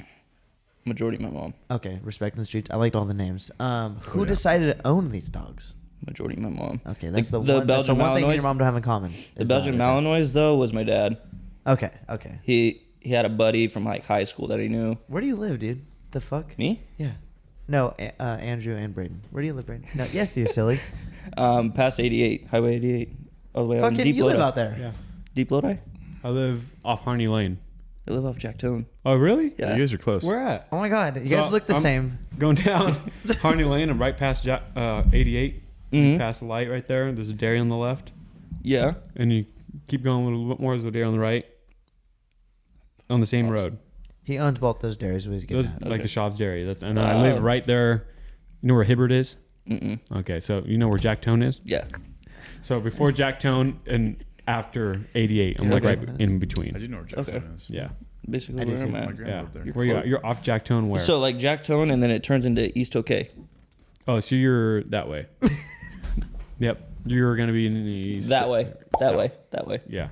Majority my mom. Okay, respecting the streets. I liked all the names. Who yeah. decided to own these dogs? Majority my mom. Okay, that's the the one. That's the Belgian one thing you and Malinois. your mom don't have in common. The is Belgian that. Malinois though was my dad. Okay, okay. He had a buddy from like high school that he knew. Where do you live, dude? The fuck? Me? Yeah. No, Andrew and Braden. Where do you live, Braden? No, yes, you silly. Past 88, Highway 88, all the way out in Fucking, Deep you live Lodi. out there. Yeah. Deep Lodi? I live off Harney Lane. I live off Jack Tone. Oh, really? Yeah. You guys are close. Where at? Oh my god, you guys So, look the I'm same. Going down Harney Lane and right past 88. Mhm. Past the light right there. There's a dairy on the left. Yeah. And you keep going a little bit more. There's a dairy on the right. On the same road. He owns both those dairies. What he's getting Those at. like Okay. the Shop's Dairy. And I live right there. You know where Hibbert is? Mm-mm. Okay, so you know where Jack Tone is? Yeah. So before Jack Tone and after 88, I'm like Okay. right in I between. do know where Jack Okay. is. Yeah. Basically I do where I'm too. My at. grandma Yeah. lived there. You're Where you close. at? You're off Jack Tone where? So like Jack Tone, and then it turns into East OK. Oh, so you're that way. Yep. You're going to be in the That way. That south. way. That way. Yeah.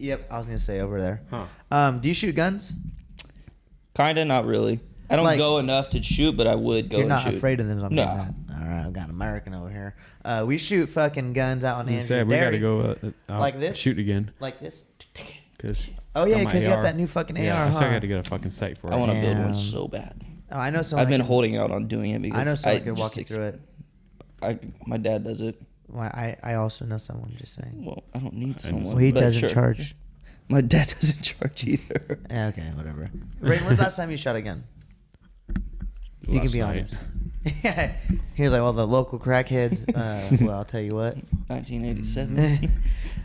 Yep, I was gonna say over there. Huh. Do you shoot guns? Kinda, not really. I don't Like- go enough to shoot, but I would go You're and not shoot. afraid of them. I'm No. getting that. All right, I've got an American over here. We shoot fucking guns out on You Andrew's said we got to dairy. go out, Like this? shoot again. Like this. Cause Oh yeah, got my because you got AR. that new fucking Yeah, AR, I still huh? got to get a fucking sight for it. I want to build Damn. one so bad. Oh, I know someone. I've that been can- holding out on doing it because I know someone I could walk just you through it. my dad does it. Well, I also know someone. Just saying. Well, I don't need I know someone. Well, he but doesn't sure. charge. My dad doesn't charge either. Okay, whatever. Ray, when's the last time you shot a gun? You can Last be night. honest. He was like, well, the local crackheads. Well, I'll tell you what. 1987.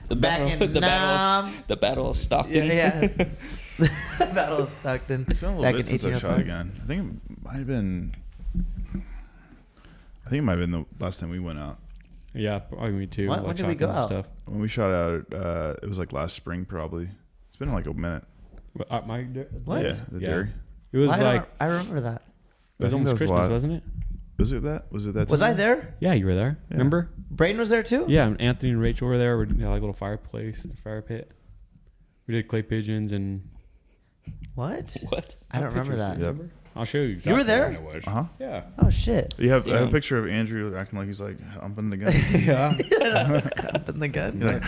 the Back battle, in the battle, Nam. the battle of Stockton. Yeah. Battle of Stockton. It's been a little Back bit in since I shot 1805. a gun. I think it might have been I think it might have been the last time we went out. Yeah, probably me too. What? Like When did we go shotguns and out? Stuff. When we shot out, it was like last spring probably. It's been like a minute. But, What? Yeah, the Yeah. dairy. It was I remember that. it was I think almost that was a Christmas, lot. wasn't it? Was it that? Was it that? Was time? I there? Yeah, you were there. Yeah. Remember? Braden was there too? Yeah, and Anthony and Rachel were there. We had like a little fireplace, fire pit. We did clay pigeons and. What? What? I don't remember that. Yep. I'll show you. Exactly You were there? when it was. Uh huh. Yeah. Oh shit. You have I have a Damn. picture of Andrew acting like he's like humping the gun. Yeah. Up in the gun. You're like,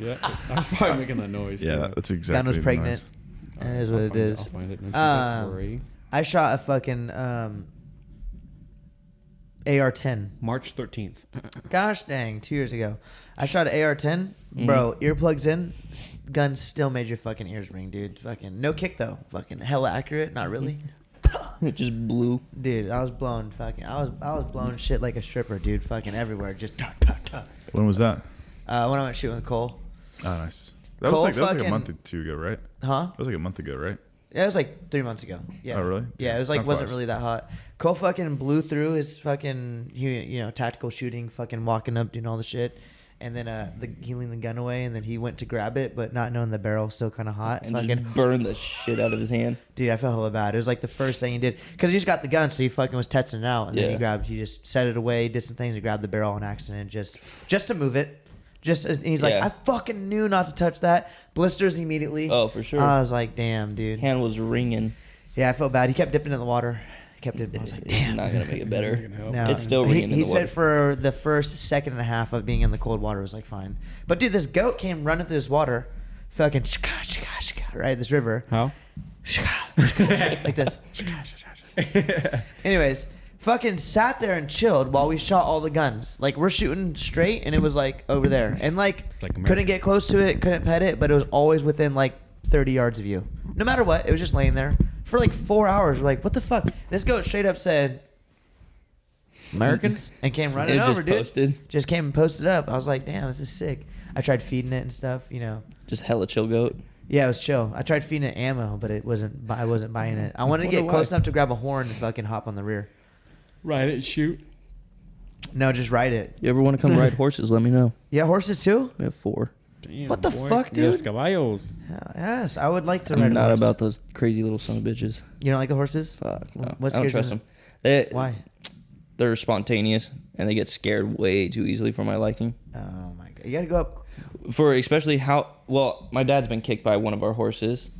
Yeah. I was probably making that noise. yeah, too. that's exactly. Gun was the pregnant. noise. That is I'll what it find is. I'll find it. No, she's like, "Sorry." I shot a fucking AR-10. March 13th. Gosh dang, 2 years ago. I shot an AR-10. Bro, earplugs in. Gun still made your fucking ears ring, dude. Fucking no kick though. Fucking hella accurate. Not really. It just blew. Dude, I was blown fucking. I was blown shit like a stripper, dude. Fucking everywhere. Just tut, tut, tut. When was that? When I went shooting with Cole. Oh, nice. That Cole was like a fucking- month or two ago, right? Huh? That was like a month ago, right? Yeah, it was like 3 months ago. Yeah. Oh, really? Yeah, it was like Time wasn't flies. really that hot. Cole fucking blew through his fucking tactical shooting, fucking walking up, doing all the shit, and then he leaned the gun away, and then he went to grab it, but not knowing the barrel's still kind of hot. And Fucking just burned the shit out of his hand. dude, I felt hella bad. It was like the first thing he did because he just got the gun, so he fucking was testing it out, and then he just set it away, did some things, he grabbed the barrel on accident, just to move it. And he's like, Yeah. I fucking knew not to touch that. Blisters immediately. Oh, for sure. I was like, damn, dude. Hand was ringing. Yeah, I felt bad. He kept dipping it in the water. He kept dipping. I was like, It's damn. not gonna make it better. No, It's still ringing in He the said water. for the first second and a half of being in the cold water was like fine, but dude, this goat came running through this water, fucking shka, shka, shka, right, this river, How? shka, shka, like this. Anyways, fucking sat there and chilled while we shot all the guns. Like we're shooting straight, and it was like over there, and like American. couldn't get close to it, couldn't pet it, but it was always within like 30 yards of you. No matter what, it was just laying there for like 4 hours. We're like, what the fuck? This goat straight up said, Americans, and came running It over, just dude. posted. Just came and posted up. I was like, damn, this is sick. I tried feeding it and stuff, Just hella chill goat. Yeah, it was chill. I tried feeding it ammo, but I wasn't buying it. I wanted to get Wonder close why. enough to grab a horn and fucking hop on the rear. Ride it, shoot. No, just ride it. You ever want to come ride horses? Let me know. Yeah, horses too? We have 4. Damn, What the boy. fuck, dude? Yes, caballos. Yes, I would like to ride I'm a not horse. about those crazy little son of bitches. You don't like the horses? Fuck no. What I don't scares trust you? them. They, Why? They're spontaneous and they get scared way too easily for my liking. Oh my god, you gotta go up. For especially my dad's been kicked by one of our horses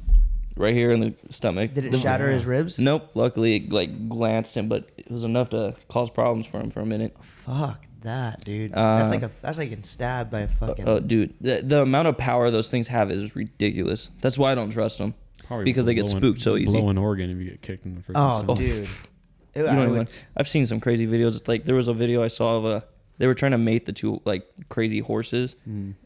right here in the stomach. Did it shatter his ribs? Nope. Luckily, it like glanced him, but it was enough to cause problems for him for a minute. Fuck that, dude. Uh, That's like getting stabbed by a fucking. Oh, dude, the amount of power those things have is ridiculous. That's why I don't trust them. Probably Because they get blow spooked so easy. Blow an organ if you get kicked in the freaking Oh, stomach. dude. You don't even- I've seen some crazy videos. It's like there was a video I saw of they were trying to mate the two like crazy horses,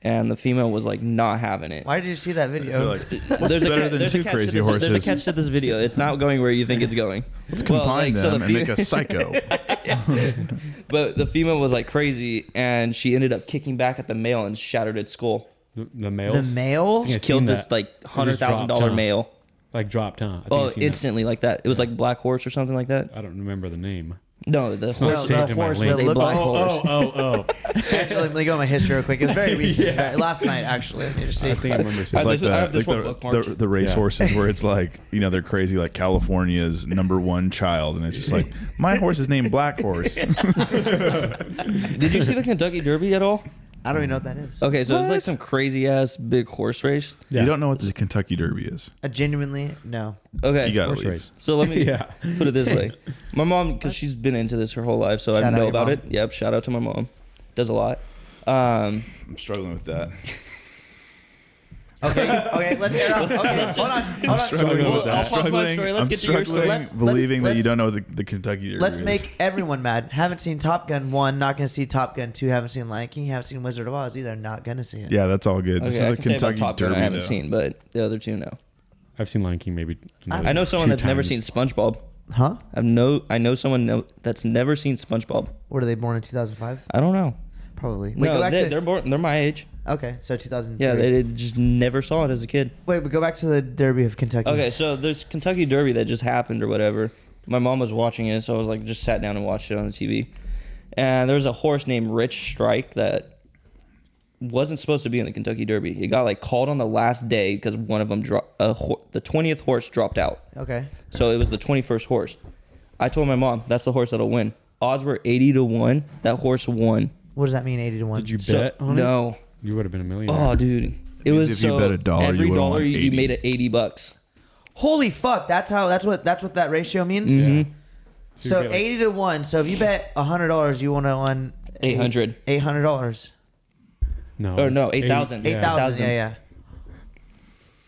and the female was like not having it. Why did you see that They're video? like, what's better than two crazy There's a horses? catch to this video. It's not going where you think it's going. Let's Well, combine like, so them the and make fe- a psycho. But the female was like crazy, and she ended up kicking back at the male and shattered its skull. The males? The male? Yeah, I've Killed seen this that. like It just $100,000 dropped, huh? male. Like dropped, huh? I think Oh, I've seen that. instantly like that. It was like Black Horse or something like that. I don't remember the name. No, the not horse, saved the in my horse link. was a Look- black oh, horse. oh. Actually, let me go on my history real quick. It was very recent. Last night, actually. Let me just see. I think I remember It's seeing I like have this one the bookmarked. the race Yeah. horses where it's like, they're crazy, like California's #1 child, and it's just like, my horse is named Black Horse. Did you see the Kentucky Derby at all? I don't even know what that is. Okay, so it's like What? some crazy ass big horse race. Yeah. You don't know what the Kentucky Derby is. Genuinely, no. Okay, You got to Horse leave. race. so let me Yeah. put it this way. My mom, because she's been into this her whole life, so Shout I out know your about mom. it. Yep, shout out to my mom. Does a lot. I'm struggling with that. Okay, let's air out. Okay, hold on. struggling with that. I'll pause my story. Let's I'm get to your story. struggling Let's- believing that you let's- don't know what the Kentucky Derby Let's is. make everyone mad. Haven't seen Top Gun 1, not going to see Top Gun 2, haven't seen Lion King, haven't seen Wizard of Oz either, not going to see it. Yeah, that's all good. This Okay, I is the can say about Kentucky Top Gun Derby. I haven't though. seen, but the other two no. I've seen Lion King maybe. I know someone that's never seen SpongeBob. Huh? I know someone that's never seen SpongeBob. Were they born in 2005? I don't know. Probably. Wait, No, go back to... they're my age. Okay, so 2003. Yeah, they just never saw it as a kid. Wait, but go back to the Derby of Kentucky. Okay, so there's Kentucky Derby that just happened or whatever, My mom was watching it, so I was like, just sat down and watched it on the TV. And there was a horse named Rich Strike that wasn't supposed to be in the Kentucky Derby. It got like called on the last day because one of them dropped. The 20th horse dropped out. Okay. So it was the 21st horse. I told my mom, that's the horse that'll win. Odds were 80-1. That horse won. What does that mean, 80-1? Did you bet on it? No. You would have been a millionaire. Oh, dude. It was if you bet $1, every you would've dollar won you 80. made it $80. Holy fuck! That's what that ratio means. Mm-hmm. So you get, like- 80-1. So if you bet $100, you want to win 800. $800. No. Or no, 8,000. 8,000. Yeah.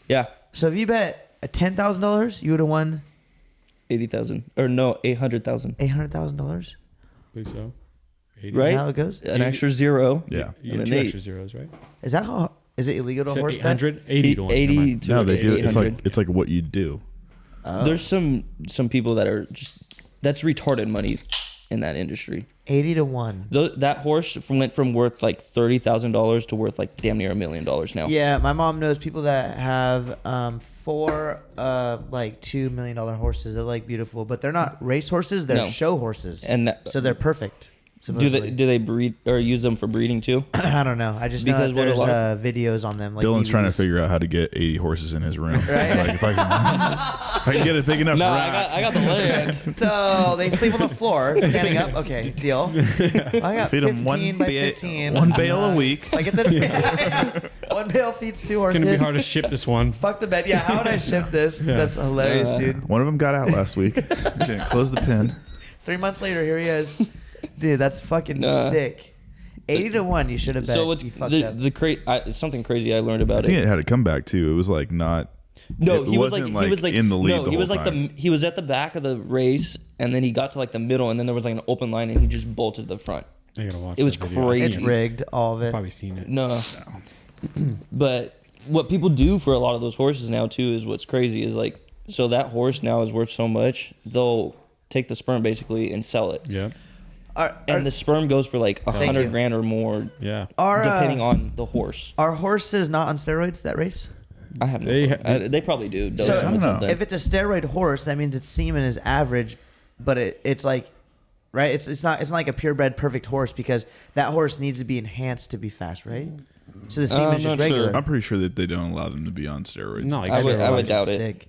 Yeah. So if you bet $10,000, you would have won 80,000. Or no, 800,000. $800,000. I believe so. 80. Right? Is that how it goes? An extra zero. Yeah. You And get then 2 eight. extra zeros, right? Is that how? Is it illegal to So horse bet? 800? 80 to 1. 80 Never mind. to No, they do. It's 800. like what you do. Oh. There's some people that are just, that's retarded money in that industry. 80-1. That horse went from worth like $30,000 to worth like damn near $1 million now. Yeah, my mom knows people that have 4 like $2 million horses. They're like beautiful, but they're not race horses. They're No. show horses, And that, so they're perfect. do Supposedly. they breed or use them for breeding too? I don't know. I just know Because that what a there's lot videos on them. Like Dylan's trying to DVDs. figure out how to get 80 horses in his room. Right? He's like, if I can get it big enough No, rack, I got the land. So they sleep on the floor, standing up. Okay, deal. I got feed 15 them one, by 15. one bale a week. I get the one bale feeds 2 It's horses. going to be hard to ship this one. Fuck the bed. Yeah, how would I ship this? That's hilarious, dude. One of them got out last week. Didn't close the pen. 3 months later, here he is. Dude, that's fucking Nah. sick. 80-1, you should have bet. So what's you fucked up. something crazy I learned I about think it. it had a comeback too. It was like not. No, it he was wasn't like he was like in the lead no, the he was whole like time. he was at the back of the race, and then he got to like the middle, and then there was like an open line, and he just bolted to the front. I got to watch It was that video. crazy. It's rigged, all of it. Probably seen it. No, but what people do for a lot of those horses now too is what's crazy is like, so that horse now is worth so much, they'll take the sperm basically and sell it, Yeah. and the sperm goes for like you. $100,000 or more, Yeah. depending on the horse. Are horses not on steroids that race? I have no. They They probably do. Dose So- them I with don't know. something. If it's a steroid horse, that means its semen is average, but it's like, right? It's not like a purebred perfect horse because that horse needs to be enhanced to be fast, right? So the semen I'm is just not sure. regular. I'm pretty sure that they don't allow them to be on steroids. No, like I would steroids, doubt it. Sick.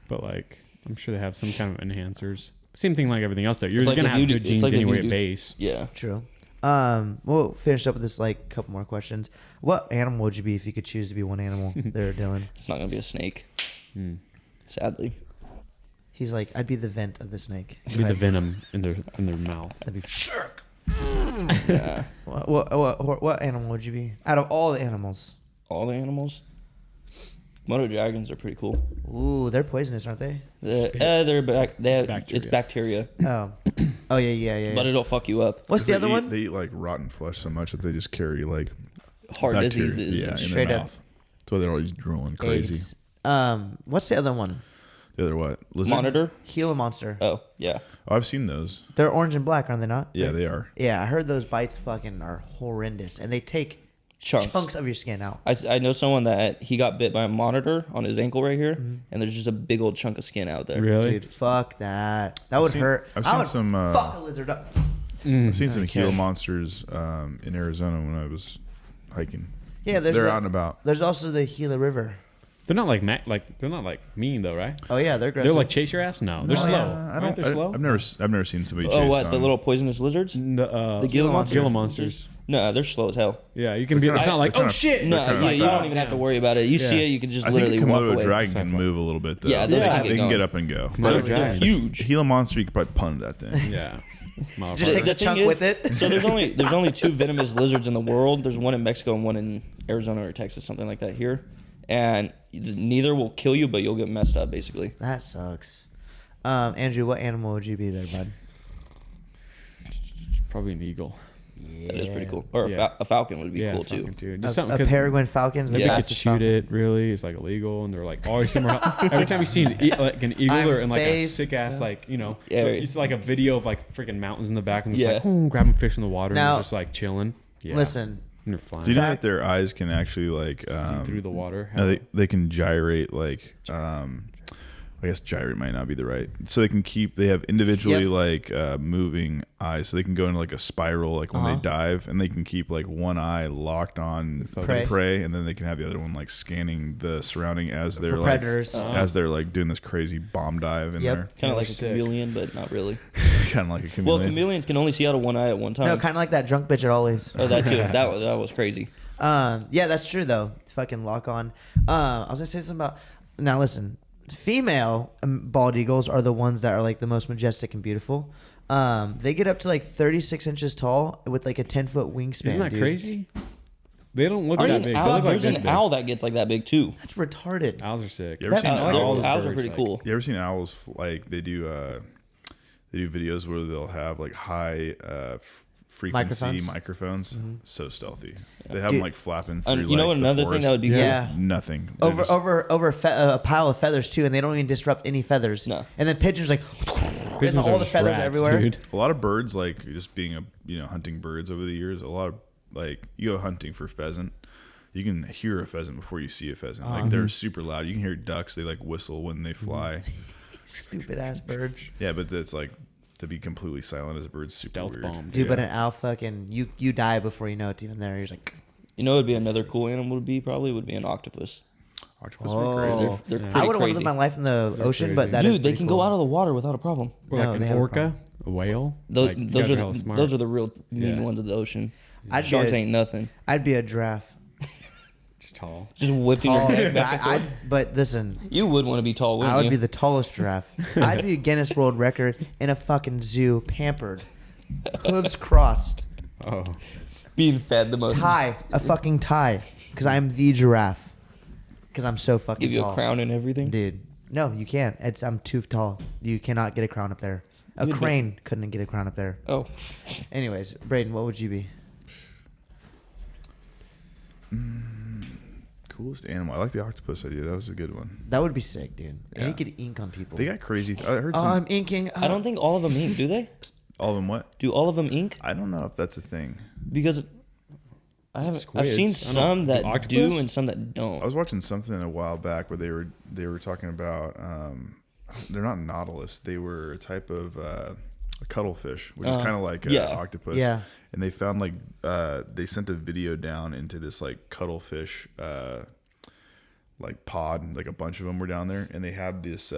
But like, I'm sure they have some kind of enhancers. Same thing like everything else there. You're It's like going to if have you good do- it's genes like if anyway you at do- base. Yeah. True. We'll finish up with this like couple more questions. What animal would you be if you could choose to be one animal? There, Dylan. It's not gonna be a snake, Hmm. sadly. He's like, I'd be the vent of the snake. Be the venom in their mouth. That'd be. Yeah. What animal would you be? Out of all the animals. All the animals. Moto dragons are pretty cool. Ooh, they're poisonous, aren't they? It's bacteria, Oh yeah. but it'll fuck you up. What's the They other eat- one? They eat like rotten flesh so much that they just carry like Heart bacteria, diseases. yeah, in Straight their up. mouth. That's why they're always drooling crazy. Eggs. What's the other one? The other what? Lizard? Monitor. Gila monster. Oh yeah. Oh, I've seen those. They're orange and black, aren't they not? Yeah, they are. Yeah, I heard those bites fucking are horrendous, and they take chunks of your skin out. I know someone that he got bit by a monitor on his ankle right here, and there's just a big old chunk of skin out there. Really? Dude, fuck that. That would hurt. I've I seen would some. fuck a lizard up. I've seen some Okay. Gila monsters in Arizona when I was hiking. Yeah, They're out and about. There's also the Gila River. They're not like they're not like mean though, right? Oh yeah, they're aggressive. They're like chase your ass. No, they're No, slow. yeah, I Aren't don't. they slow? I've never seen somebody chase. Oh, what? The them. little poisonous lizards? The Gila monsters? Gila monsters. No, they're slow as hell. Yeah, you can be. They're It's kinda- not like they're oh kinda- shit. No, kinda yeah, like you that. don't even have to worry about it. You see Yeah. it, you can just I think a literally walk Komodo away. dragon That's can fun. move a little bit though. Yeah, those Yeah. can They get can going. get up and go. Komodo They're dragon. huge. Gila monster, you could probably punt that thing. Yeah. Just take the The thing chunk is- with it. So there's only 2 venomous lizards in the world. There's one in Mexico and one in Arizona or Texas, something like that here. And neither will kill you, but you'll get messed up basically. That sucks. Andrew, what animal would you be there, bud? Probably an eagle. Yeah. That is pretty cool. Or Yeah. a falcon would be Yeah, cool too. fucking dude. A, Just something a 'cause peregrine falcon's the They get to fastest shoot falcon. it. Really, it's like illegal, and they're like always somewhere. Every time you see like an eagle I'm or in like a faith- sick ass like Yeah. it's like a video of like freaking mountains in the back, and it's Yeah. like grabbing fish in the water, Now- and they're just like chilling. Yeah. Listen, and they're flying. Do you know that their eyes can actually like see through the water? no, they can gyrate like I guess gyrate might not be the right. So they have individually like moving eyes, so they can go into like a spiral, like when they dive, and they can keep like one eye locked on the prey, and then they can have the other one like scanning the surrounding as they're like predators. as they're like doing this crazy bomb dive in there. Kind of like a chameleon, but not really. Kind of like a chameleon. Well, chameleons can only see out of one eye at one time. No, kind of like that drunk bitch at Ollie's. Oh, that too. that was crazy. Yeah, that's true though. Fucking lock on. I was gonna say something about. Now listen, female bald eagles are the ones that are like the most majestic and beautiful. They get up to like 36 inches tall with like a 10-foot wingspan. Isn't that dude. crazy? They don't look that big. They look like There's this an big. owl that gets like that big too. That's retarded. Owls are sick. You ever seen owls? Owls are pretty cool. You ever seen owls? Like they do videos where they'll have like high frequency microphones. So stealthy. They have them like flapping through. You know what? Another thing that would be nothing. Over a pile of feathers too, and they don't even disrupt any feathers. No. And then pigeons like, Pigeons and all are the just feathers rats, everywhere. dude. A lot of birds, like just being hunting birds over the years. A lot of like you go hunting for pheasant, you can hear a pheasant before you see a pheasant. Like they're super loud. You can hear ducks. They like whistle when they fly. Stupid ass birds. Yeah, but it's like to be completely silent as a bird's super Stealth weird. bomb. Dude, but an owl fucking you die before you know it's even there. You're just like, You know, what would be another cool animal would be an octopus. Octopus would be crazy. They're I pretty would have wanted to crazy. live my life in the ocean, but that is Dude, they pretty can cool. go out of the water without a problem. Or No, like they an have a orca, a whale. Those, Like, you guys are hella smart. those are the real mean Yeah. ones of the ocean. be Sharks ain't nothing. I'd be a giraffe. Just tall. Just whipping Tall, your neck back and forth. but listen, You would want to be tall, wouldn't I would you? be the tallest giraffe. I'd be a Guinness World Record in a fucking zoo, pampered, hooves crossed, Oh. being fed the most. a fucking tie, because I'm the giraffe. Because I'm so fucking Give you tall. a crown and everything. Dude. No, you can't. I'm too tall. You cannot get a crown up there. A You'd be- crane couldn't get a crown up there. Oh, Anyways, Braden, what would you be? Coolest animal. I like the octopus idea. That was a good one. That would be sick, dude. And Yeah. you could ink on people. They got crazy. I heard Oh, some. I'm inking. I don't think all of them ink, do they? All of them what? Do all of them ink? I don't know if that's a thing. Because I've Squids. seen I some don't- that octopus? do and some that I don't. was watching something a while back where they were talking about they're not nautilus. They were a type of a cuttlefish, which is kind of like an octopus. Yeah. And they found like they sent a video down into this like cuttlefish like pod, like a bunch of them were down there, and they have this.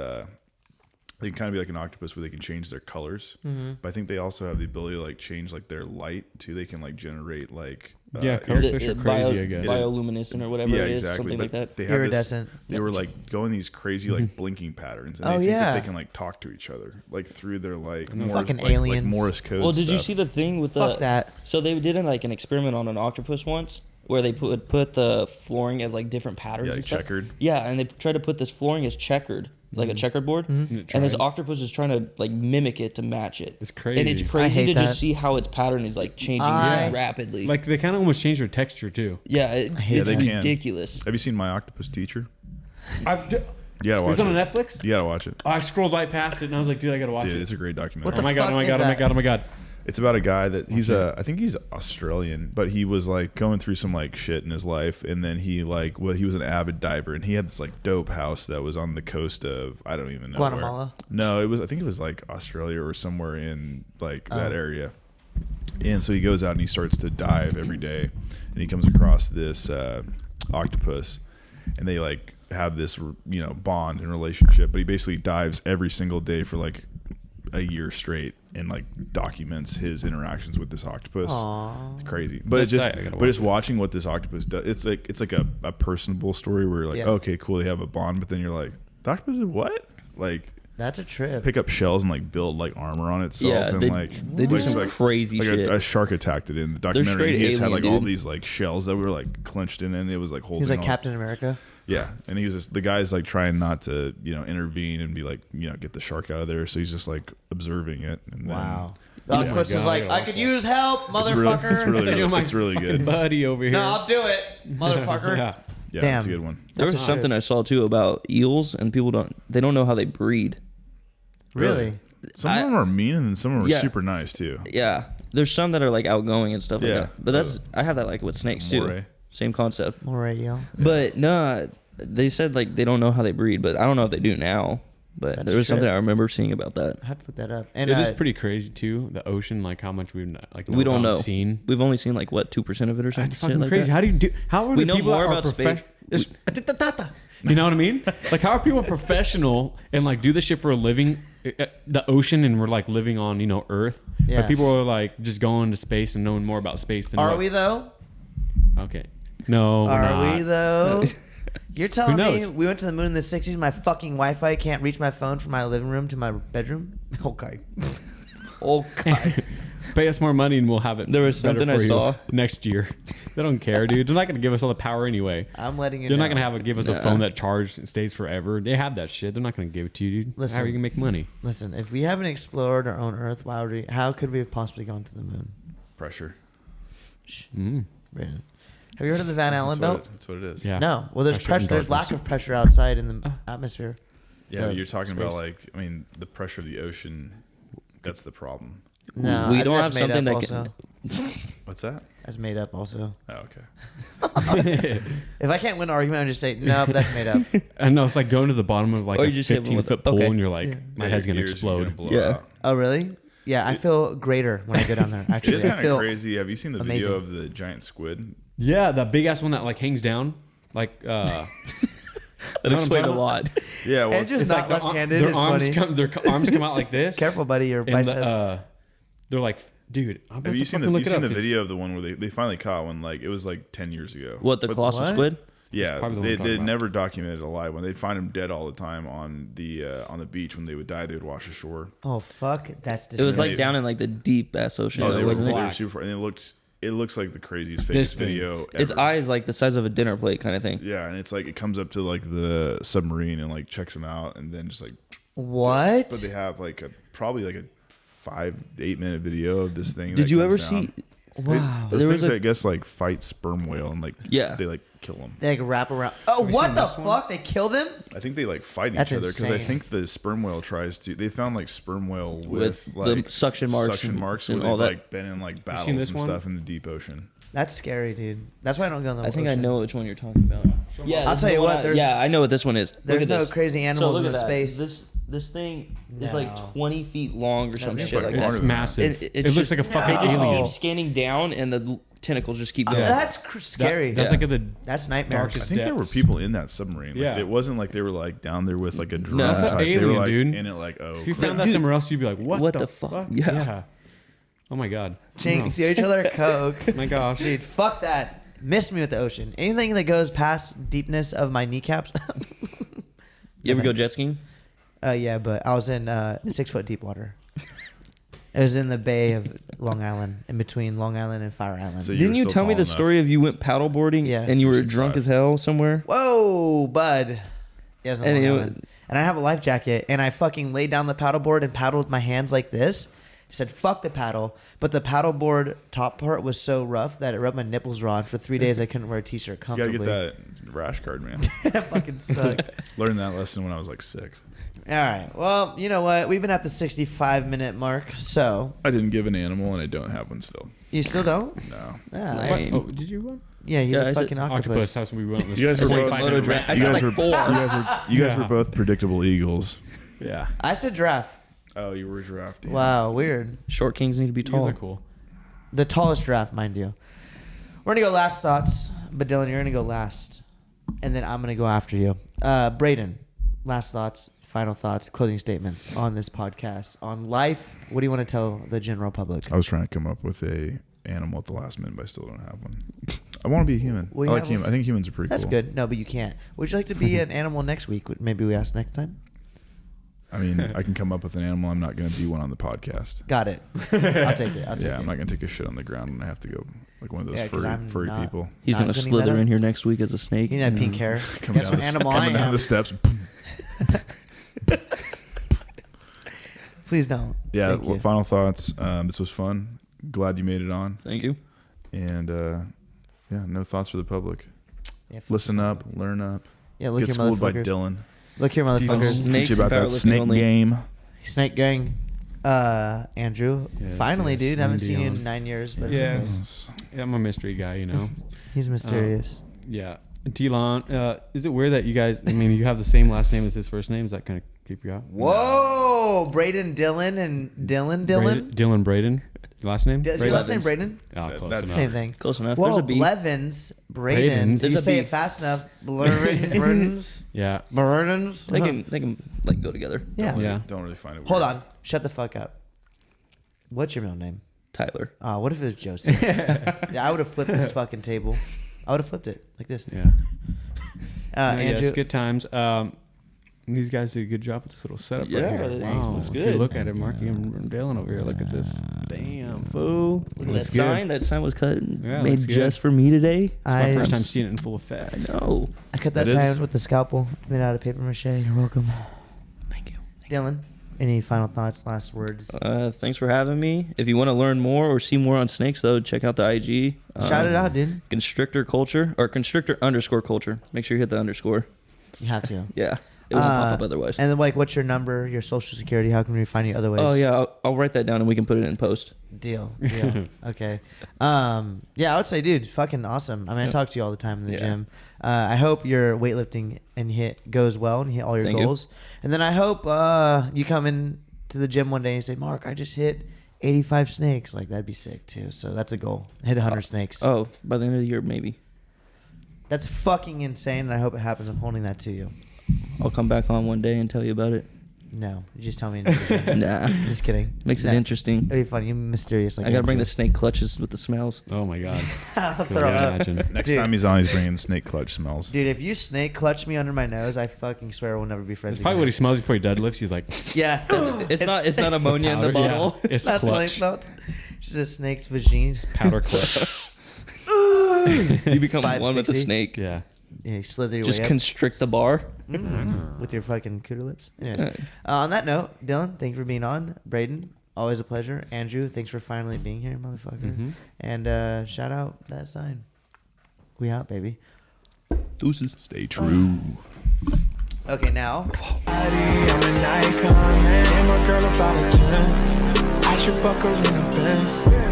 They can kind of be like an octopus where they can change their colors, but I think they also have the ability to like change like their light too. They can like generate like Yeah, cuttlefish are crazy, I guess. Bioluminescent or whatever yeah, it is, exactly. something But like that. they have Iridescent. They were like going these crazy like blinking patterns, and Oh, they think yeah. that they can like talk to each other like through their like Fucking like aliens. Morse code. Well, did you stuff. see the thing with Fuck that. So they did like an experiment on an octopus once, where they put the flooring as like different patterns. Yeah, and like stuff. checkered. Yeah, and they tried to put this flooring as checkered, like a checkered board, and this octopus is trying to like mimic it to match it. It's crazy. and it's I crazy hate to that. just see how its pattern is like changing I- rapidly. Like they kind of almost change their texture too. yeah, it's they can. ridiculous. Have you seen My Octopus Teacher? I've You gotta watch it's on it. Netflix. You gotta watch it, I scrolled right past it and I was like, dude, I gotta watch dude. it. It's a great documentary. What Oh my god! fuck Oh my is god! Oh my that? god! Oh my god! It's about a guy that he's I think he's Australian, but he was like going through some like shit in his life, and then he he was an avid diver, and he had this like dope house that was on the coast of I don't even know Guatemala? where. No, I think it was like Australia or somewhere in like that area. And so he goes out and he starts to dive every day, and he comes across this octopus, and they like have this bond and relationship. But he basically dives every single day for like a year straight and like documents his interactions with this octopus. Aww. It's crazy, but That's it's just tight. I gotta but just watch it. watching what this octopus does. It's like a personable story where you're like, Yeah. okay, cool, they have a bond, but then you're like, the octopus is what? Like That's a trip. pick up shells and like build like armor on itself, Yeah, and they- like they do like, some like, crazy like shit. A shark attacked it in the They're documentary. straight He just had like alien, all dude. these like shells that were like clenched in, and it was like holding. He's like all- Captain America. Yeah, and he was just the guy's like trying not to intervene and be like get the shark out of there. So he's just like observing it. And Wow. Then, The Yeah. octopus Oh my is God, like, I gotta I watch could that. use help, it's really, motherfucker. it's really You're good. my It's really fucking good. buddy over here. No, I'll do it, motherfucker. Yeah. Yeah, Damn. that's a good one. There was That's a something I saw too about eels, and people don't know how they breed. Really? Some of them are mean, and then some of them are Yeah. super nice too. Yeah, there's some that are like outgoing and stuff like Yeah. that. But I have that like with snakes too. Moray. Same concept. More radio. But no, they said like they don't know how they breed, but I don't know if they do now. But That's there was shit. something I remember seeing about that. I have to look that up. And It is pretty crazy too. The ocean, like how much we've like We don't know. seen. We've only seen like what 2% of it or something. That's fucking like crazy. that. How do you do? How are We the know people more that are about space. You know what I mean? Like how are people professional and like do this shit for a living? The ocean, and we're like living on Earth. Yeah. But people are like just going to space and knowing more about space than are what- we though? Okay. No. we're Are not. we though? You're telling me knows? we went to the moon in the 60s. My fucking Wi-Fi can't reach my phone from my living room to my bedroom. Okay. Okay. Pay us more money and we'll have it. There was better something for I you saw. next year. They don't care, dude. They're not gonna give us all the power anyway. I'm letting you They're know. not gonna give us a Nah. phone that charges and stays forever. They have that shit. They're not gonna give it to you, dude. Listen. How are you gonna make money? Listen, if we haven't explored our own Earth, how could we have possibly gone to the moon? Pressure. Brandon, have you heard of the Van Allen belt? That's what it is. Yeah. No. Well, there's Pressure pressure. and There's lack darkness. of pressure outside in the atmosphere. Yeah, The but you're talking about space. like, I mean, the pressure of the ocean. That's the problem. No, We I think don't that's have made something up that also. What's that? That's made up also. Oh, okay. If I can't win an argument, I just say no. That's made up. I know it's like going to the bottom of like Or a you just hit one with 15-foot a- pool okay. and you're like, Yeah. my Yeah, head's your gonna ears are explode. blow Yeah. out. Oh really? Yeah, I feel greater when I go down there. It Actually, is I kind feel of crazy. Have you seen the amazing. video of the giant squid? Yeah, that big ass one that like hangs down, like That You know explained a what I'm lot. Yeah, well, And just it's not like their, left-handed. their It's arms funny. come, their arms come out like this. Careful, buddy. Your And bicep. they're like, dude, I'm about have you to seen fucking the look it up, 'cause video of the one where they finally caught one? Like it was like 10 years ago. What, the But- colossal what? squid? Yeah, probably the one they we're talking about. never documented a live one. They'd find him dead all the time on the beach. When they would die, they would wash ashore. Oh fuck, that's It disgusting. was like down in like the deep ass ocean, Oh, though, they were, wasn't they it? were super, and it looks like the craziest, This fakest thing. video ever. Its eyes like the size of a dinner plate kind of thing. Yeah, and it's like it comes up to like the submarine and like checks them out, and then just like. What? But they have like probably like a 5 to 8 minute video of this thing. Did that you comes ever down. see? Wow. Those There was things? a- I guess like fight sperm whale and like Yeah. they like kill them. They like wrap around. Oh, Have you what seen the this one? fuck? They kill them? I think they like fight each That's other because I insane. think the sperm whale tries to. They found like sperm whale With with, the like suction marks suction and- marks, and where all they've that. like been in like seen battles this and one? stuff in the deep ocean. That's scary, dude. That's why I don't go in the I think I ocean. know which one you're talking about. Yeah, I'll this tell is you the what, one there's- yeah, I know what this one is. Look There's at no this. crazy So animals look in at the that. space. This thing is No. like 20 feet long or some it's shit like like longer It's that. than that. massive. It's It looks just- like a fucking They just alien. keep scanning down, and the tentacles just keep going. That's scary. That's Yeah. like the That's nightmares. I Darkest think there were depths. people in that submarine. Like, Yeah. it wasn't like they were like down there with like a drone. That's an type. They were alien, like dude. in it like If you crap. found that Dude, somewhere else, you'd be like, what what the the fuck? fuck? Yeah. Oh my god. Jinx, No. each other coke. My gosh. Dude, fuck that. Miss me with the ocean. Anything that goes past deepness of my kneecaps. You ever go jet skiing? Yeah, but I was in 6 foot deep water. It was in the bay of Long Island, in between Long Island and Fire Island. So Didn't were you still tell me tall the enough. story of you went paddleboarding Yeah. and you were 6'5". drunk as hell somewhere? Whoa, bud. Yeah, it was in And Long it Island. And I have a life jacket, and I fucking laid down the paddleboard and paddled with my hands like this. I said, fuck the paddle. But the paddleboard top part was so rough that it rubbed my nipples raw. And for 3 days, I couldn't wear a t-shirt You gotta comfortably. get that rash card, man. That fucking sucked. Learned that lesson when I was like 6. All right. Well, you know what? We've been at the 65-minute mark, so I didn't give an animal, and I don't have one still. you still don't? No. Yeah. Lame. What? Oh, did you run? Yeah, he's Yeah, a I said fucking Octopus. octopus. That's when we went. You guys were both- 45-minute Moto rant. I You said guys like were 4. you guys Yeah. were both predictable eagles. Yeah. I said giraffe. Oh, you were a giraffe. Damn. Wow, weird. Short kings need to be Eagles tall. are cool. The tallest giraffe, mind you. We're going to go last thoughts, but Dylan, you're going to go last. And then I'm going to go after you. Braden, last thoughts, final thoughts, closing statements on this podcast, on life. What do you want to tell the general public? I was trying to come up with a animal at the last minute, but I still don't have one. I want to be a human. Will you I like have human. one? I think humans are pretty That's cool. good. No, but you can't. Would you like to be an animal next week? Maybe we ask next time. I mean, I can come up with an animal. I'm not going to be one on the podcast. Got it. I'll take it. I'll take Yeah, it. I'm not going to take a shit on the ground when I have to go like one of those Yeah, 'cause I'm furry not- people. He's Not going to getting slither that in up. here next week as a snake. You know, pink hair. Coming Guess down, what the, animal I coming down am? the steps. Please don't. Yeah. Thank Well, you. final thoughts. This was fun. Glad you made it on. Thank you. And yeah, no thoughts for the public. Yeah, fuck Listen you. up, learn up. Yeah, look Get here, schooled by motherfuckers. Dylan. Look here, motherfuckers. Snakes Teach you about and that powerlifting snake only. game. Snake gang. Andrew. Yes, Finally, yes, dude. Haven't seen you Dion. in 9 years, but Yeah. it's okay. Yeah, I'm a mystery guy, you know. He's mysterious. Yeah. Dylan, is it weird that you guys, I mean, you have the same last name as his first name? Is that kind of keep you out. Whoa, Braden, Dylan, and Dylan. Dylan Braden. Your last name? Is your last name Braden? Oh, close That's enough. Same thing. Close enough. Whoa, There's a B. Blevins, Braden. Bradens. Did you There's a say B. it fast enough? Bradens. Yeah. Bradens. They can like go together. Yeah. Yeah. Don't really find it weird. Hold on. Shut the fuck up. What's your middle name? Tyler. What if it was Joseph? Yeah, I would have flipped this fucking table. I would have flipped it like this. Yeah. No, Andrew. yes, good times. These guys did a good job with this little setup Yeah, right here. it Wow. looks If good. you look at it, Marky and Dylan over here, look at this. Damn, fool. Look at that Looks good. sign. That sign was cut Yeah, made looks good. just for me today. It's my first time seeing it in full effect. No. I cut that It is. sign with the scalpel made out of paper mache. You're welcome. Thank you. Dylan, any final thoughts, last words? Thanks for having me. If you want to learn more or see more on snakes, though, check out the IG. Shout it out, dude. Constrictor culture or constrictor_culture. Make sure you hit the underscore. You have to. Yeah. It won't pop up otherwise. And then, like, what's your number, your social security? How can we find you other ways? Oh, yeah. I'll write that down and we can put it in post. Deal. Okay. Yeah, I would say, dude, fucking awesome. I mean, I Yeah. talk to you all the time in the Yeah. gym. I hope your weightlifting and hit goes well and you hit all your Thank you. goals. And then I hope you come in to the gym one day and say, Mark, I just hit 85 snakes. Like, that'd be sick, too. So that's a goal. Hit 100 snakes. Oh, by the end of the year, maybe. That's fucking insane, and I hope it happens. I'm holding that to you. I'll come back on one day and tell you about it. No, you just tell me. Nah. Just kidding. Makes No. it interesting. It'd be funny. You mysterious. Like I got to bring the Andrew. snake clutches with the smells. Oh my god. I'll Could throw up. imagine. Next Dude. time he's on, he's bringing snake clutch smells. Dude, if you snake clutch me under my nose, I fucking swear we'll never be friends That's probably what he again. smells before he deadlifts. He's like, Yeah. It's not ammonia in the powder, bottle. Yeah, it's That's what I clutch. felt. It's just a snake's vagine. Powder clutch. You become one with the 560? snake. Yeah. Yeah, you slither your Just way up. constrict the bar. With your fucking cooter lips. Anyways, on that note, Dylan, thank you for being on. Braden, always a pleasure. Andrew, thanks for finally being here, motherfucker. Mhm. And shout out that sign. We out, baby. Deuces. Stay true. Okay, now. I'm an icon, man. And my girl about a 10. I should fuck her in a Benz.